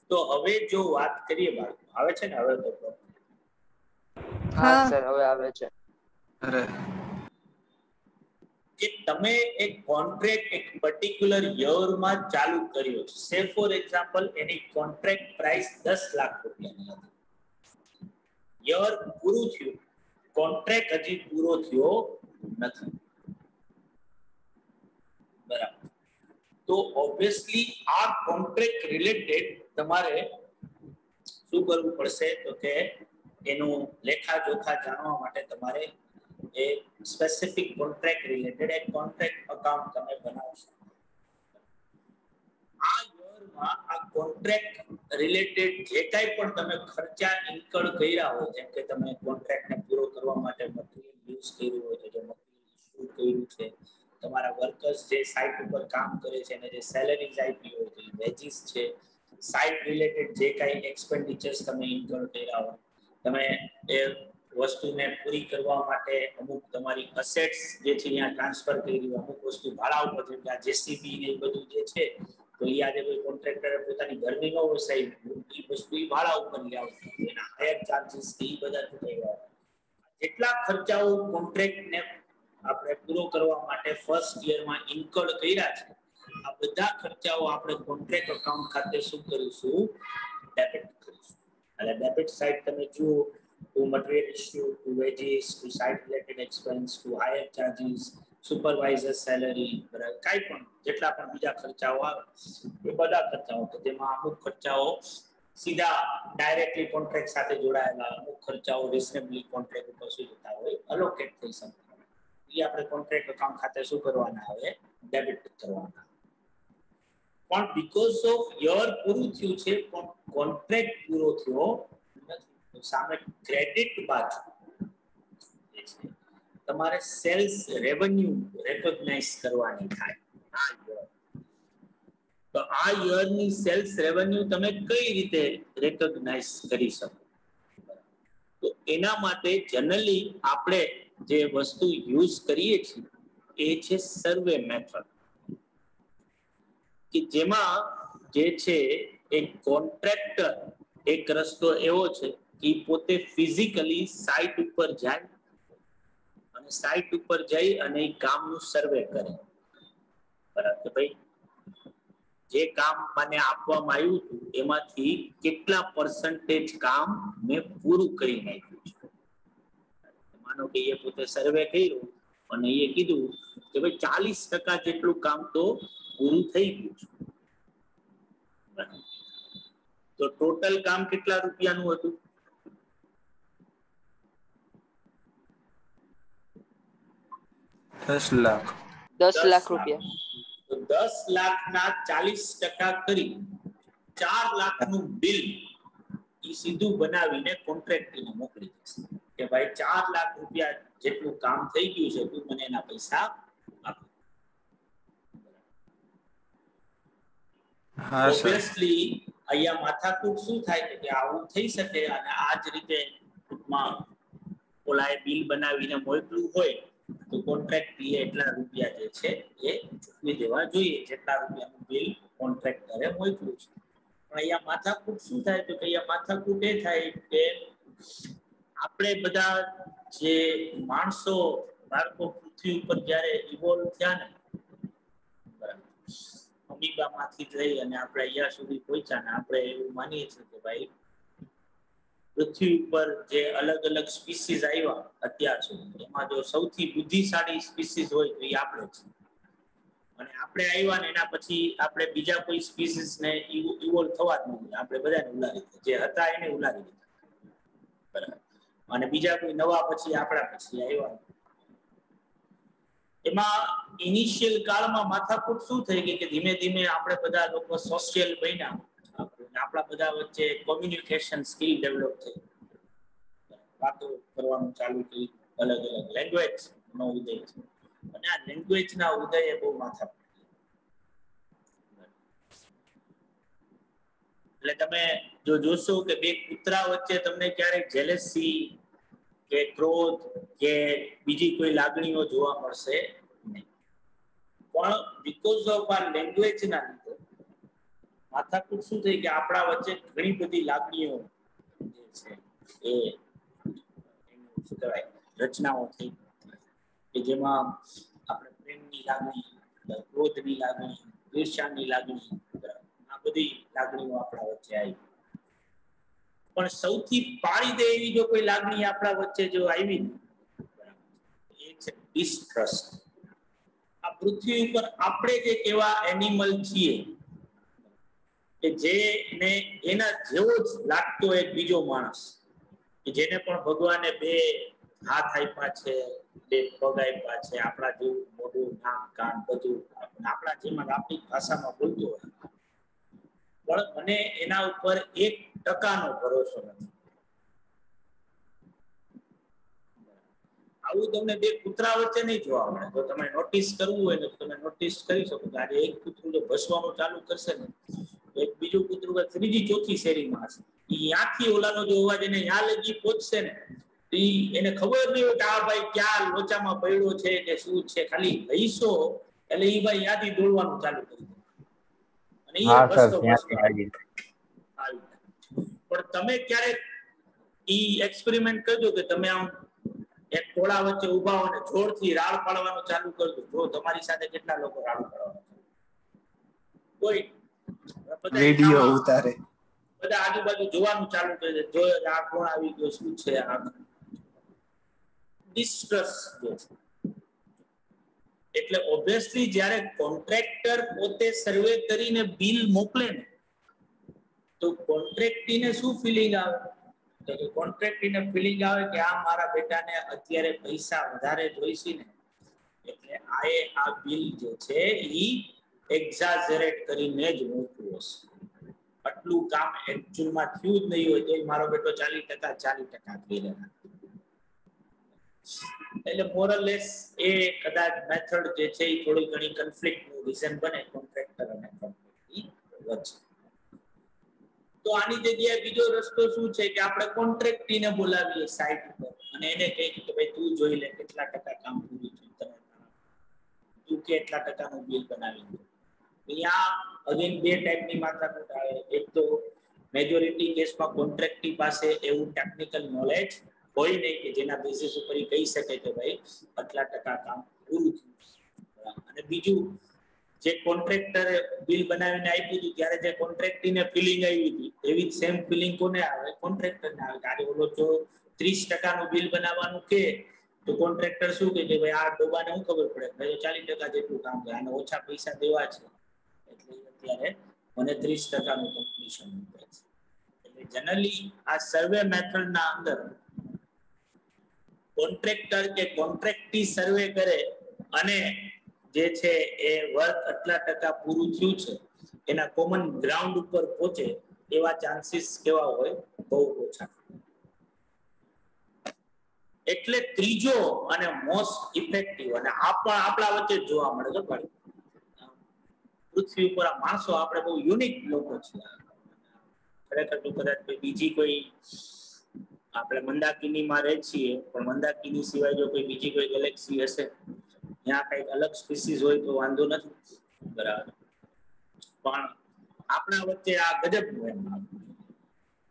તો હવે જો વાત કરીએ બાળકો આવે છે ને હવે તો હા સર હવે આવે છે. અરે કે તમે એક કોન્ટ્રાક્ટ એક પર્ટિક્યુલર યર માં ચાલુ કર્યો છે. સે for example any contract price 10 lakh રૂપિયાની હતી. યર પૂરું થયું, કોન્ટ્રાક્ટ હજી પૂરો થયો નથી. બરાબર. તો ઓબ્વિયસલી આ કોન્ટ્રાક્ટ રિલેટેડ તમારે શું કરવું પડશે તો કે એનું લેખા જોખા જાણવા માટે તમારે એ સ્પેસિફિક કોન્ટ્રાક્ટ રિલેટેડ એક કોન્ટ્રાક્ટ અકાઉન્ટ તમે બનાવશો. આ યરમાં આ કોન્ટ્રાક્ટ રિલેટેડ જે કાંઈ પણ તમે ખર્ચા ઇન્કર કર્યા હોય, જેમ કે તમે કોન્ટ્રાક્ટને પૂરો કરવા માટે મટીરીયલ યુઝ કર્યું હોય તો જે મટીરીયલ ઇશ્યુ કર્યું છે, તમારા વર્કર્સ જે સાઇટ ઉપર કામ કરે છે અને જે સેલેરીઝ આપી હોય તો વેજીસ છે, સાઇટ રિલેટેડ જે કાંઈ એક્સપેન્ડિચર્સ તમે ઇન્કર કર્યા હોય, તમે એ વસ્તુને પૂરી કરવા માટે અમુક તમારી અસેટ્સ જે છે અહીંયા ટ્રાન્સફર કરી હોય, અમુક વસ્તુ ભાડા ઉપર જેમ કે આ જેસીબી ને એ બધું જે છે તો એ આજે કોઈ કોન્ટ્રાક્ટરે પોતાની ઘરની ન વસાવી એ વસ્તુ એ ભાડા ઉપર લઈ આવે, એના હાયર ચાર્જીસ એ બધા ચૂકવ્યા હોય. જેટલા ખર્ચાઓ કોન્ટ્રાક્ટને આપણે પૂરો કરવા માટે ફર્સ્ટ યરમાં ઇન્કર કર્યા છે આ બધા ખર્ચાઓ આપણે કોન્ટ્રાક્ટ અકાઉન્ટ ખાતે શું કરીશું ડેબિટ કરીશું. એટલે ડેબિટ સાઇડ તમે જુઓ to material issue, to wages, to site related expense, to higher charges, supervisor salary, કાંઈ પણ જેટલા પણ બીજા ખર્ચાઓ આવે એ બધા ખર્ચાઓ કે જેમાં અમુક ખર્ચાઓ સીધા ડાયરેક્ટલી કોન્ટ્રાક્ટ સાથે જોડાયેલા, અમુક ખર્ચાઓ રિઝનેબલી કોન્ટ્રાક્ટ ઉપર શું થતા હોય અલોકેટ થઈ શકતા હોય, એ આપણે કોન્ટ્રાક્ટ અકાઉન્ટ ખાતે શું કરવાના આવે ડેબિટ કરવાના. પણ બીકોઝ ઓફ યર પૂરું થયું છે કોન્ટ્રાક્ટ પૂરો થયો સામે ક્રેડિટ બાજુ જે છે તમારે સેલ્સ રેવન્યુ રેકોગ્નાઇઝ કરવાની થાય. તો આ યરની સેલ્સ રેવન્યુ તમે કઈ રીતે રેકોગ્નાઇઝ કરી શકો? તો એના માટે જનરલી આપણે જે વસ્તુ યુઝ કરીએ છીએ એ છે સર્વે મેથડ, કે જેમાં જે છે એક કોન્ટ્રાક્ટર, એક રસ્તો એવો છે કે પોતે ફિઝિકલી સાઇટ ઉપર જાય અને સાઇટ ઉપર જઈ અને એ કામનું સર્વે કરે. બરાબર કે ભાઈ જે કામ મને આપવામાં આવ્યું હતું એમાંથી કેટલા પર્સન્ટેજ કામ મેં પૂરું કરી નાખ્યું છે. માનો કે એ પોતે સર્વે કર્યું અને એ કીધું કે ભાઈ 40% જેટલું કામ તો પૂરું થઈ ગયું છે. તો ટોટલ કામ કેટલા રૂપિયાનું હતું? 10 લાખ. 10 લાખ રૂપિયા. તો 10 લાખના 40% કરી 4 લાખનું બિલ એ સીધું બનાવીને કોન્ટ્રાક્ટરને મોકલી દેશે કે ભાઈ 4 લાખ રૂપિયા જેટલું કામ થઈ ગયું છે, તું મને એના પૈસા આપ. હા સર. ઓબ્વિયસલી અહીંયા માથાકૂટ શું થાય કે આવું થઈ શકે અને આ જ રીતે ટૂંકમાં ઓલાએ બિલ બનાવીને મોકલ્યું હોય તો કોન્ટ્રાક્ટરે એટલા રૂપિયા જે છે એ ચૂકવી દેવા જોઈએ જેટલા રૂપિયાનું બિલ કોન્ટ્રાક્ટરે મોકલ્યું છે. પણ અહીંયા માથાકૂટ શું થાય તો કે અહીંયા માથાકૂટ એ થાય કે આપણે બધા જે માણસો બાળકો પૃથ્વી ઉપર જ્યારે ઇવોલ્વ થયા ને, બરાબર, અમીબામાંથી જઈ અને આપણે અહીંયા સુધી પહોંચ્યા ને આપણે એવું માનીએ છીએ કે ભાઈ પૃથ્વી ઉપર જે અલગ અલગ સ્પીસીસ આવ્યા અત્યાર સુધી એમાં જો સૌથી બુદ્ધિશાળી સ્પીસીસ હોય તો એ આપણે છે. અને આપણે આવ્યા ને એના પછી આપણે બીજા કોઈ સ્પીસીસને ઇવોલ્વ થવા જ નથી, આપણે બધાને ઉલારી દીધા, જે હતા એને ઉલારી દીધા. બરાબર. અને બીજા કોઈ નવા પછી આપણા પછી આવ્યા. એમાં ઇનિશિયલ કાળમાં માથાકૂટ શું થઈ ગઈ કે ધીમે ધીમે આપણે બધા લોકો સોશિયલ બન્યા, આપણા બધા વચ્ચે કોમ્યુનિકેશન સ્કિલ ડેવલપ થઈ, વાતો કરવાનું ચાલુ કર્યું, અલગ અલગ લેંગ્વેજ નો ઉદય છે અને આ લેંગ્વેજ ના ઉદયે બહુ માથાકૂટ. એટલે તમે જો જોશો કે બે કૂતરા વચ્ચે તમને ક્યારેક જેલેસી કે ક્રોધ કે બીજી કોઈ લાગણીઓ જોવા મળશે નહીં. પણ બીકોઝ ઓફ આ લેંગ્વેજ ના લીધે માથાકૂટ શું થઈ કે આપણા વચ્ચે ઘણી બધી લાગણીઓ જે છે એ શું કહેવાય રચનાઓ થઈ કે જેમાં આપણે પ્રેમની લાગણી, ક્રોધની લાગણી, ઈર્ષ્યાની લાગણી, આ બધી લાગણીઓ આપણા વચ્ચે આવી. પણ સૌથી પાડી દે એવી જો કોઈ લાગણી આપણા વચ્ચે જો આવી ને, એ છે ડિસ્ટ્રસ્ટ. આ પૃથ્વી ઉપર આપણે જે કેવા એનિમલ છીએ કે જેને એના જેવો જ લાગતો એક બીજો માણસ, કે જેને પણ ભગવાને બે હાથ આપ્યા છે, બે પગ આપ્યા છે, આપણા જેવું મોઢું, નાક, કાન બધું આપણા જેમાં આપણી ભાષામાં બોલતો હોય, પણ મને એના ઉપર 1% ભરોસો નથી. આવું તમને બે કૂતરા વચ્ચે નહીં જોવા મળે. જો તમે નોટિસ કરવું હોય તો તમે નોટિસ કરી શકો કે આજે એક કૂતરું જો ભસવાનું ચાલુ કરશે ને, એક બીજું કૂતરું ત્રીજી ચોથી શેરીમાં હશે, ત્યાંથી ઓલાનો જો અવાજ એને ત્યાં લગી પહોંચશે ને, એને ખબર નહીં હોય કે આ ભાઈ ક્યાં લોચામાં પડ્યો છે કે શું છે, ખાલી હૈસો એટલે એ ભાઈ ત્યાંથી દોડવાનું ચાલુ કરી દે અને એ બસતો આવી. પણ તમે ક્યારેક ઈ એક્સપેરિમેન્ટ કરજો કે તમે આમ એક ટોળા વચ્ચે ઉભા હો અને જોરથી રાડ પાડવાનું ચાલુ કરજો, જો તમારી સાથે કેટલા લોકો રાડ પાડવાના કોઈ વિડિયો ઉતારે, બધા આજુબાજુ જોવાનું ચાલુ કરે છે, જો આ કોણ આવી ગયો, શું છે આ ડિસ્ટ્રસ જે છે. એટલે ઓબ્વિયસલી જ્યારે કોન્ટ્રાક્ટર પોતે સર્વે કરીને બિલ મોકલે ને તો કોન્ટ્રાક્ટીને શું ફિલિંગ આવે? તો કે કોન્ટ્રાક્ટીને ફિલિંગ આવે કે આ મારા બેટાને અત્યારે પૈસા વધારે જોઈશે ને, એટલે આ બિલ જે છે ઈ એક્ઝાજરેટ કરીને જ મોકલું હશે. આટલું કામ એકચ્યુઅલમાં થયું જ નહીં હોય તો મારો બેટો 40% કરી રહ્યા. એટલે મોરલેસ એ કદાચ મેથડ જે છે એ થોડી ઘણી કન્ફ્લિક્ટનું રીઝન બને કોન્ટ્રાક્ટર અને કંપની વચ્ચે. તો આની જગ્યાએ બીજો રસ્તો શું છે કે આપણે કોન્ટ્રાક્ટીને બોલાવીએ સાઇટ પર અને એને કહીએ કે ભાઈ તું જોઈ લે કેટલા ટકા કામ પૂરું થયું, તું કેટલા ટકાનું બિલ બનાવી દે. અહીંયા અગેન બે ટાઈપની માથાકૂટ આવે. એક તો મેજોરિટી કેસમાં કોન્ટ્રાક્ટી પાસે એવું ટેકનિકલ નોલેજ હોય નહીં કે જેના બેસિસ ઉપર એ કહી શકે કે ભાઈ આટલા ટકા કામ પૂરું થયું. અને બીજું, જે કોન્ટ્રાક્ટરે બિલ બનાવીને આપ્યું હતું ત્યારે જે કોન્ટ્રાક્ટીને ફિલિંગ આવી હતી એવી જ સેમ ફિલિંગ કોને આવે? કોન્ટ્રાક્ટરને આવે. આજે ઓલો જો 30% બિલ બનાવવાનું કે તો કોન્ટ્રાક્ટર શું કે ભાઈ આ ડોબાને શું ખબર પડે, ભાઈ 40% જેટલું કામ કરે, આને ઓછા પૈસા દેવા છે એટલે અત્યારે મને 30%નું કમ્પ્લીશન મળે છે. એટલે જનરલી આ સર્વે મેથડના અંદર કોન્ટ્રાક્ટર કે કોન્ટ્રાક્ટી સર્વે કરે અને જે છે એ વર્ક આટલા ટકા પૂરું થયું છે એના કોમન ગ્રાઉન્ડ ઉપર પહોંચે એવા ચાન્સીસ કેવા હોય? બહુ ઓછા. એટલે ત્રીજો અને મોસ્ટ ઇફેક્ટિવ, અને આ પણ આપણા વચ્ચે જોવા મળે છે. પણ પૃથ્વી ઉપર આ માણસો આપણે બહુ યુનિક લોકો છીએ. ખરેખર તો કદાચ બીજી કોઈ આપણે મંદાકિનીમાં રહે છીએ પણ મંદાકિની સિવાય જો કોઈ બીજી કોઈ ગેલેક્સી હશે ત્યાં કઈક અલગ સ્પીસીસ હોય તો વાંધો નથી, બરાબર. પણ આપણા વચ્ચે આ ગજબનું એમ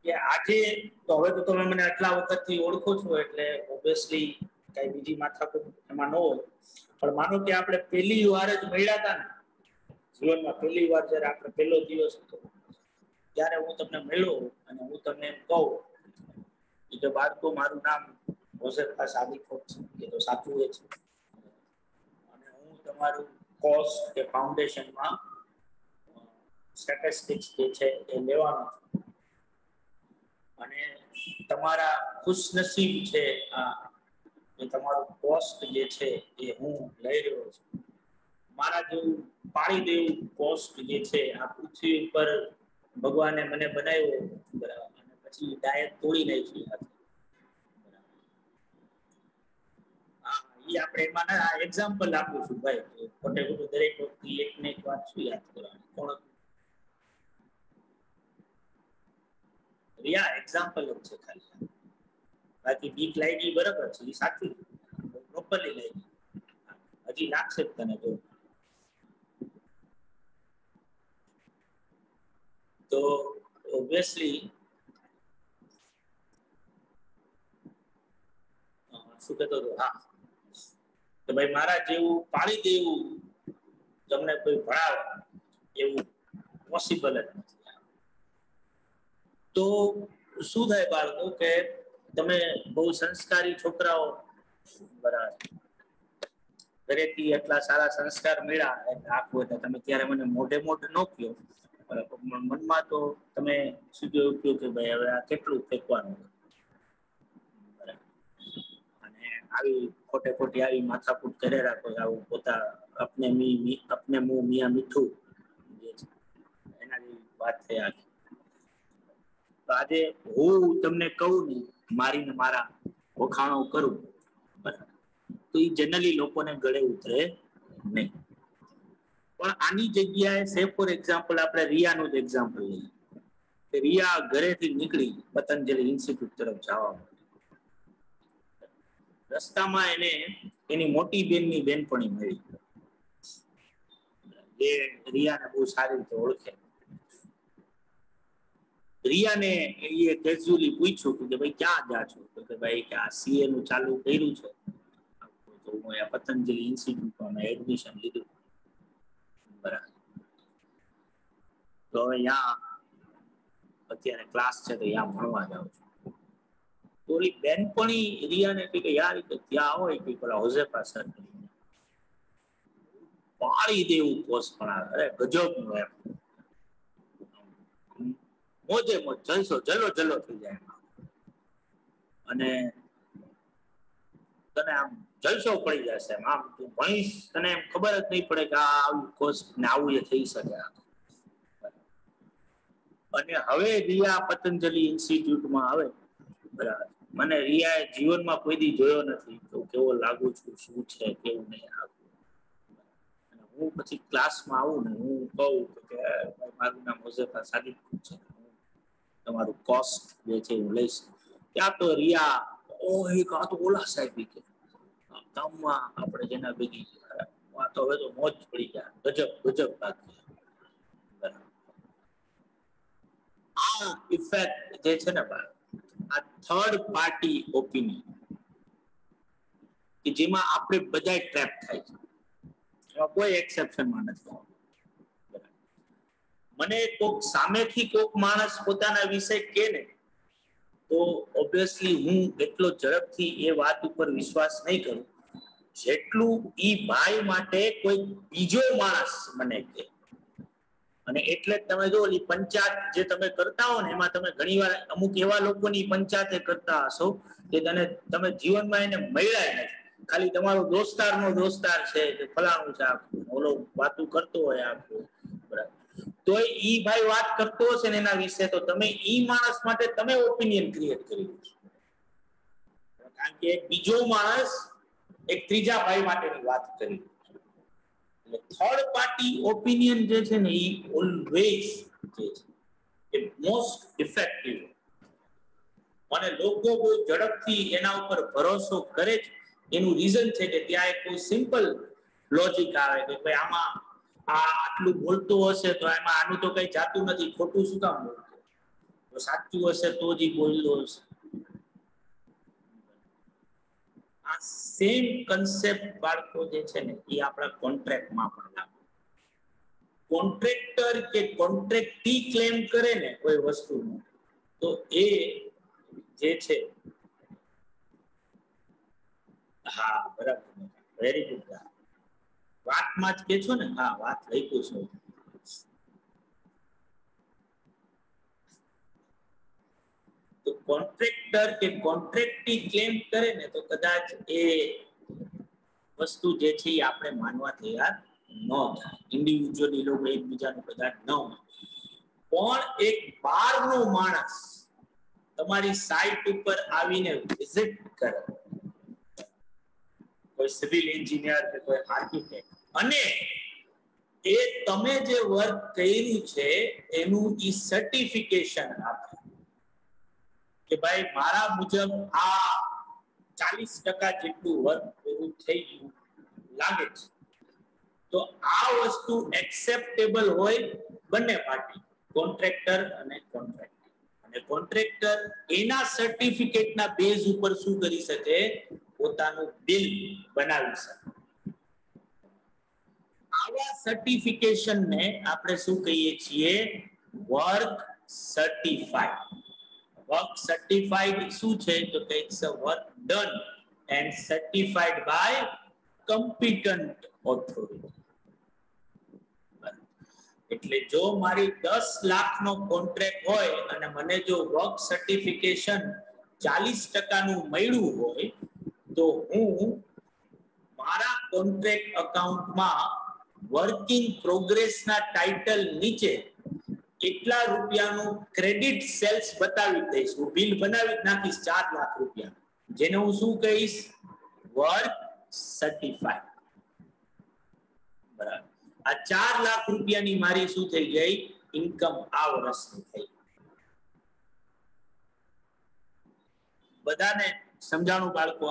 કે આજે તો હવે તો તમે મને આટલા વખતથી ઓળખો છો એટલે ઓબ્વિયસલી કઈ બીજી માથાકૂટ એમાં ન હોય. પણ માનો કે આપણે પહેલી વાર જ મળ્યા હતા ને જીવનમાં, પહેલી વાર જયારે આપણે પહેલો દિવસ હતો ત્યારે હું તમને મળ્યો અને હું તમને એમ કહું કે બાળકો મારું નામ હોસેફા સાદિક છે, એ તો સાચું એ છે, અને હું તમારું કોસ્ટ કે ફાઉન્ડેશનમાં સ્ટેટિસ્ટિક્સ જે છે એ લેવાનો છું અને તમારા ખુશનસીબ છે એ તમારું કોસ્ટ જે છે એ હું લઈ રહ્યો છું. મારા જેવું પાડી દેવું કોસ્ટ જે છે આ પૃથ્વી ઉપર ભગવાને મને બનાવ્યો, બરાબર, અને પછી ડાયટ તોડી નાખી. આપણે એમાં એક્ઝામ્પલ આપું છું ભાઈ, ખોટે ખોટું દરેક વખતે એક ને એક વાત શું યાદ કરવાની? કોણ રિયા એક્ઝામ્પલ જ છે ખાલી. બાકી બીક લાગી બરાબર છે, એ સાચું પ્રોપરલી લાગી, હજી લાગશે જ તને જો. તો ઓબ્વિયસલી શું કહેતો હતો? હા, તો ભાઈ મારા જેવું પાડી દેવું તમને કોઈ ભણાવે એવું પોસિબલ જ નથી. તો શું થાય બાળકો કે તમે બહુ સંસ્કારી છોકરાઓ, બરાબર, ઘરેથી એટલા સારા સંસ્કાર મળ્યા એટલે આખું એટલે તમે ત્યારે મને મોઢે મોઢ ન કહ્યો, મનમાં તો તમે શું કહ્યું કે ભાઈ હવે આ કેટલું ફેંકવાનું, અને આવી ખોટે ખોટી આવી માથાકૂટ કરે રાખો, આવું પોતા અપને મુંહ મિયા મીઠું જે છે એના જેવી વાત થઈ આખી. તો આજે હું તમને કહું ને મારીને મારા વખાણો કરું, બરાબર, તો એ જનરલી લોકોને ગળે ઉતરે નહીં. પણ આની જગ્યાએ સે ફોર એક્ઝામ્પલ આપણે રિયાનું જ એક્ઝામ્પલ લઈએ. રિયા ઘરેથી નીકળી પતંજલિ ઇન્સ્ટિટ્યૂટ તરફ જવા માટે. રસ્તામાં એને એની મોટી બેનની બેનપણી મળી, એ રિયાને બહુ સારી રીતે ઓળખે. રિયાને એ કેઝ્યુઅલી પૂછ્યું કે ભાઈ ક્યાં જા છો? તો કે ભાઈ કે આ સીએ નું ચાલુ કર્યું છે તો હું આ પતંજલિ ઇન્સ્ટિટ્યૂટમાં એડમિશન લીધું, બરાબર. તો અહીંયા અત્યારે ક્લાસ છે તો અહીંયા ભણવા જાઉં છું. તો ઓલી બેનપણી રિયાને કે યાર ત્યાં આવો કે પેલા હોઝેફા સર પાડી દેવું કોર્સ ભણાવે, અરે ગજબ નું એમ, મોજે મોજ, જલસો જલો જલો થઈ જાય અને તને આમ જલસો પડી જશે એમ. આમ તું ભણીશ તને એમ ખબર જ નહીં પડે કે આ આવું કોર્સ ને આવું એ થઈ શકે. અને હવે રિયા પતંજલિ ઇન્સ્ટિટ્યૂટમાં આવે, બરાબર, મને રિયાએ જીવનમાં કોઈ દી જોયો નથી તો કેવો લાગુ છું, શું છે કેવું નહીં. હું પછી ક્લાસમાં આવું ને હું કહું કે મારું નામ હોઝેફા સાદિક છે, તમારું કોસ્ટ જે છે હું લઈશ, ત્યાં તો રિયા આ તો ઓલા સાહેબ કે ગામમાં આપણે જેના ભેગી આ તો હવે તો મોજ પડી ગયા, ગજબ બાકી. આ ઇફેક્ટ જે છે ને આ થર્ડ પાર્ટી ઓપિનિયન કે જેમાં આપણે બધા ટ્રેપ થાય છે, એમાં કોઈ એક્સેપ્શનમાં નથી. મને કોક સામેથી કોક માણસ પોતાના વિશે કહે ને તો ઓબ્વિયસલી હું એટલો ઝડપથી એ વાત ઉપર વિશ્વાસ નહીં કરું જેટલું ઈ ભાઈ માટે કોઈ બીજો માણસ મને કહે. અને એટલે જ તમે જો ઓલી પંચાયત જે તમે કરતા હો ને એમાં તમે ઘણીવાર અમુક એવા લોકોની પંચાયતે કરતા હશો કે તમે જીવનમાં એને મળ્યા નથી, ખાલી તમારો દોસ્તારનો દોસ્તાર છે કે ફલાણું છે, ઓલો વાતું કરતો હોય આખું, બરાબર, તો ઈ ભાઈ વાત કરતો હશે ને એના વિશે તો તમે ઈ માણસ માટે તમે ઓપિનિયન ક્રિએટ કરી દો, કારણ કે બીજો માણસ એક ત્રીજા ભાઈ માટેની વાત કરી. એટલે થર્ડ પાર્ટી ઓપિનિયન જે છે ને ઈ ઓલવેઝ જે છે એ મોસ્ટ ઇફેક્ટિવ, અને લોકો બહુ ઝડપથી એના ઉપર ભરોસો કરે છે. એનું રીઝન છે કે ત્યાં એક બહુ સિમ્પલ લોજિક આવે કે ભાઈ આમાં આ આટલું બોલતું હશે તો એમાં આનું તો કઈ જાતું નથી, ખોટું શું કામ બોલતું, તો સાચું હશે તો જ બોલતો હશે. આ સેમ કન્સેપ્ટ બાળકો જે છે ને એ આપણા કોન્ટ્રાક્ટમાં પણ લાગે. કોન્ટ્રાક્ટર કે કોન્ટ્રાક્ટી ક્લેમ કરે ને કોઈ વસ્તુનું તો એ જે છે, હા બરાબર, વેરી ગુડ, વાતમાં જ કે છો ને, હા વાત લખ્યું છે. તો કોન્ટ્રાક્ટર કે કોન્ટ્રાક્ટી ક્લેમ કરે ને તો કદાચ એ વસ્તુ જે છે એ આપણે માનવા તૈયાર ન થાય, ઇન્ડિવિજ્યુઅલી લોકો એકબીજાનું કદાચ ન માને. પણ એક બહારનો માણસ તમારી સાઇટ ઉપર આવીને વિઝિટ કરે, કોઈ સિવિલ એન્જિનિયર કે કોઈ આર્કિટેક્ટ, અને એ તમે જે વર્ક કર્યું છે એનું ઈ સર્ટિફિકેશન આપે કે ભાઈ મારા મુજબ આ 40% જેટલું વર્ક પૂરું થઈ ગયું લાગે છે, તો આ વસ્તુ એક્સેપ્ટેબલ હોય બંને પાર્ટી, કોન્ટ્રાક્ટર અને કોન્ટ્રાક્ટર. અને કોન્ટ્રાક્ટર એના સર્ટિફિકેટના બેઝ ઉપર શું કરી શકે, પોતાનું બિલ બનાવી શકે. આવા સર્ટિફિકેશનને આપણે શું કહીએ છીએ, વર્ક સર્ટિફાઈડ. વર્ક સર્ટિફાઈડ શું છે તો કે it's a work done and certified by competent authority. એટલે જો મારી 10 લાખનો કોન્ટ્રાક્ટ હોય અને મને જો વર્ક સર્ટિફિકેશન 40% નું મળ્યું હોય તો હું મારા કોન્ટ્રાક્ટ અકાઉન્ટમાં વર્કિંગ પ્રોગ્રેસના ટાઇટલ નીચે એટલા રૂપિયાનું ક્રેડિટ સેલ્સ બતાવી દઈશ, હું બિલ બનાવી નાખીશ 4 લાખ રૂપિયા, જેને હું શું કહીશ, વર્ક સર્ટિફાઈડ. બરાબર, આ 4 લાખ રૂપિયાની મારી શું થઈ ગઈ, ઇન્કમ આ વર્ષની થઈ. બધાને સમજાણું બાળકો?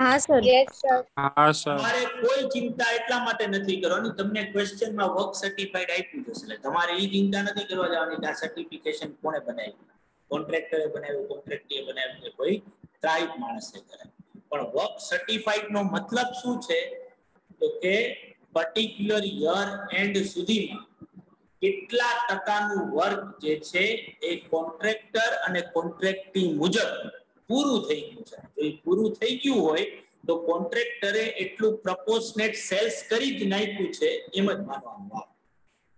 હા સર. Yes sir. હા સર. તમારે કોઈ ચિંતા એટલા માટે નથી કરવાની, તમને ક્વેશ્ચનમાં વર્ક સર્ટિફાઈડ આપ્યું છે એટલે તમારે એ ચિંતા નથી કરવા જવાની કે આ સર્ટિફિકેશન કોણે બનાવ્યું, કોન્ટ્રાક્ટરે બનાવ્યું, કોન્ટ્રાક્ટીએ બનાવ્યું કે કોઈ ત્રાહિત માણસે કરાવ્યું. પણ વર્ક સર્ટિફાઈડ નો મતલબ શું છે તો કે પર્ટિક્યુલર યર એન્ડ સુધીમાં કેટલા ટકાનું વર્ક જે છે એ કોન્ટ્રાક્ટર અને કોન્ટ્રાક્ટી મુજબ પૂરું થઈ ગયું છે. જો એ પૂરું થઈ ગયું હોય તો કોન્ટ્રાક્ટરે એટલું પ્રપોર્શનેટ સેલ્સ કરી જ નાખ્યું છે એમ જ માનવાનું આવે.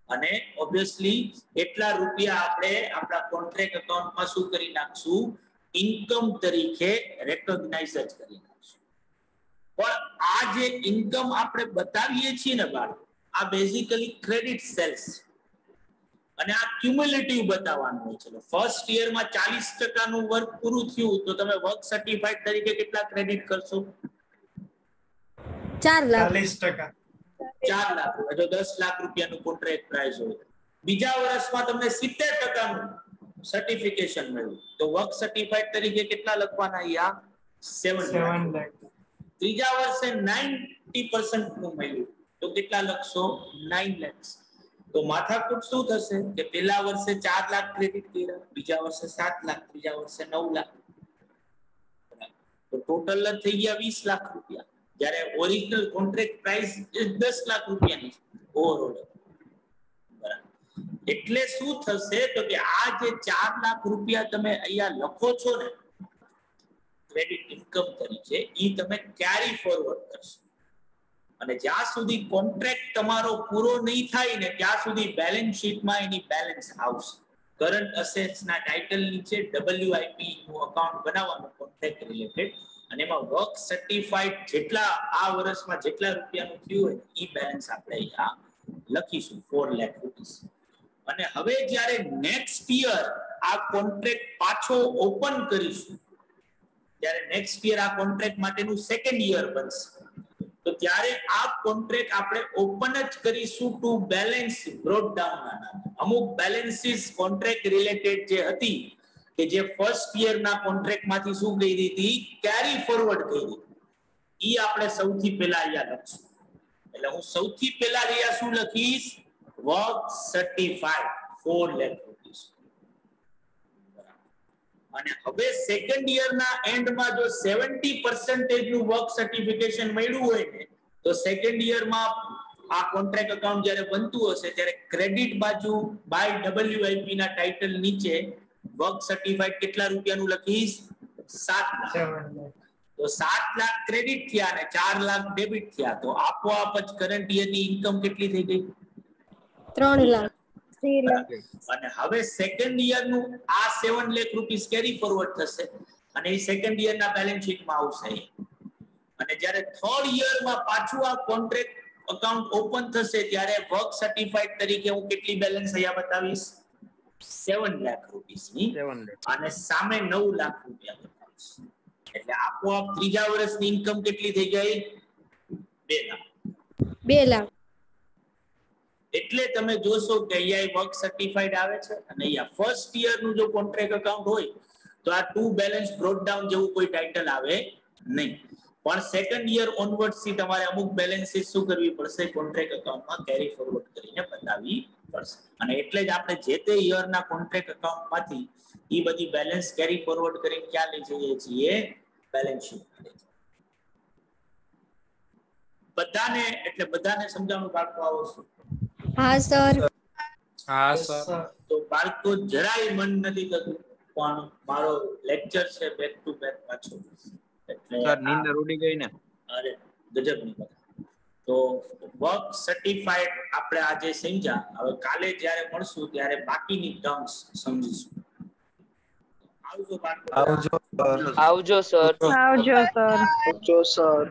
અને ઓબ્વિયસલી એટલા રૂપિયા આપણે આપણા કોન્ટ્રાક્ટ એકાઉન્ટમાં શું કરી નાખશું, ઇન્કમ તરીકે રેકોગ્નાઇઝ જ કરી નાખશું. પણ આ જે ઇન્કમ આપણે બતાવીએ છીએ ને બાળકો, આ બેઝિકલી ક્રેડિટ સેલ્સ અને આ ક્યુમ્યુલેટિવ બતાવવાનું હોય છે. ફર્સ્ટ યરમાં 40% નું વર્ક પૂરું થયું તો તમે વર્ક સર્ટિફાઈડ તરીકે કેટલા ક્રેડિટ કરશો? 4 લાખ. 40%. 4 લાખ રૂપિયા. જો 10 લાખ રૂપિયાનું કોન્ટ્રાક્ટ પ્રાઇસ હોય, બીજા વર્ષમાં તમને 70% સર્ટિફિકેશન મળ્યું તો વર્ક સર્ટિફાઈડ તરીકે કેટલા લખવાના? અહીંયા 7 લાખ. ત્રીજા વર્ષે 90% નું મળ્યું તો કેટલા લખશો? 9 લાખ. તો માથાકૂટ શું થશે કે પહેલા વર્ષે 4 લાખ ક્રેડિટ કર્યા, બીજા વર્ષે 7 લાખ, ત્રીજા વર્ષે 9 લાખ, તો ટોટલ થઈ ગયા 20 લાખ રૂપિયા, જ્યારે ઓરિજિનલ કોન્ટ્રાક્ટ પ્રાઇસ 10 લાખ રૂપિયાની છે ઓવરઓલ. બરાબર. એટલે શું થશે તો કે આ જે 4 લાખ રૂપિયા તમે અહીંયા લખો છો ને ક્રેડિટ ઇન્કમ તરીકે, ઈ તમે કેરી ફોરવર્ડ કરશો અને જ્યાં સુધી કોન્ટ્રાક્ટ તમારો પૂરો નહીં થાય ને ત્યાં સુધી બેલેન્સ શીટમાં એની બેલેન્સ આવશે. કરંટ અસેટ્સ ના ટાઇટલ નીચે WIP નું અકાઉન્ટ બનાવવાનું કોન્ટ્રાક્ટ રિલેટેડ, અને એમાં વર્ક સર્ટિફાઈડ જેટલા આ વર્ષમાં જેટલા રૂપિયાનું થયું હોય ઈ બેલેન્સ આપણે અહીંયા લખીશું 4 લાખ રૂપિયા. અને હવે જ્યારે નેક્સ્ટ યર આ કોન્ટ્રાક્ટ પાછો ઓપન કરીશું, ત્યારે નેક્સ્ટ યર આ કોન્ટ્રાક્ટ માટેનું સેકન્ડ યર બનશે, તો ત્યારે આ કોન્ટ્રાક્ટ આપણે ઓપન જ કરીશું ટુ બેલેન્સ બ્રોટ ડાઉન ના નામે. અમુક બેલેન્સીસ કોન્ટ્રાક્ટ રિલેટેડ જે હતી કે જે ફર્સ્ટ યર ના કોન્ટ્રાક્ટ માંથી શું કરી હતી? કેરી ફોરવર્ડ કરી. ઈ આપણે સૌથી પહેલા અહીંયા લખશું. એટલે હું સૌથી પહેલા અહીંયા શું લખીશ? વર્ક સર્ટિફાઈડ 4 લાખ રૂપિયા. અને હવે સેકન્ડ યર ના એન્ડમાં જો 70% નું વર્ક સર્ટિફિકેશન મળ્યું હોય ને તો સેકન્ડ યર માં આ કોન્ટ્રાક્ટ અકાઉન્ટ જ્યારે બનતું હશે ત્યારે ક્રેડિટ બાજુ બાય WIP ના ટાઇટલ નીચે વર્ક સર્ટિફાઈડ કેટલા રૂપિયાનું લખીશ? 7 લાખ. તો 7 લાખ ક્રેડિટ થયા અને 4 લાખ ડેબિટ થયા, તો આપોઆપ જ કરંટ યર ની ઇન્કમ કેટલી થઈ ગઈ? 3 લાખ. અને હવે સેકન્ડ યર નું આ 7 લાખ રૂપીસ કેરી ફોરવર્ડ થશે અને એ સેકન્ડ યર ના બેલેન્સ શીટમાં આવશે. અને જ્યારે થર્ડ યર માં પાછું આ કોન્ટ્રાક્ટ અકાઉન્ટ ઓપન થશે ત્યારે વર્ક સર્ટિફાઈડ તરીકે હું કેટલી બેલેન્સ અહીંયા બતાવીશ? 7 લાખ રૂપીસ ની, અને સામે 9 લાખ રૂપિયા બતાવીશ. એટલે આપોઆપ ત્રીજા વર્ષની ઇન્કમ કેટલી થઈ ગઈ? 2 લાખ. 2 લાખ. એટલે તમે જોશો કે અહીંયા વર્ક સર્ટિફાઈડ આવે છે અને અહીંયા ફર્સ્ટ યર નું જો કોન્ટ્રાક્ટ અકાઉન્ટ હોય તો આ ટુ બેલેન્સ બ્રોટ ડાઉન જેવું કોઈ ટાઇટલ આવે નહીં, પણ સેકન્ડ યર ઓનવર્ડ્સ થી તમારે અમુક બેલેન્સીસ શું કરવી પડશે? કોન્ટ્રાક્ટ અકાઉન્ટમાં કેરી ફોરવર્ડ કરીને બતાવવી પડશે. અને એટલે જ આપણે જે તે યર ના કોન્ટ્રાક્ટ અકાઉન્ટમાંથી ઈ બધી બેલેન્સ કેરી ફોરવર્ડ કરીને ક્યાં લઈ જઈએ છીએ? બેલેન્સ શીટમાં લઈ જઈએ. બધાને એટલે બધાને સમજાવવાનું બાળકો આવો છો? હા સર. હા સર. તો બાળકો જરાય મન નથી થતું, પણ મારો લેક્ચર છે બેક ટુ બેક પાછો, એટલે સર નીંદર ઉડી ગઈ ને? અરે ગજબની વાત. તો વર્ક સર્ટિફાઈડ આપણે આજે સમજ્યા, હવે કાલે જ્યારે મળશું ત્યારે બાકીની ટર્મ્સ સમજીશું. આવજો બાળકો. આવજો સર. આવજો સર. આવજો સર.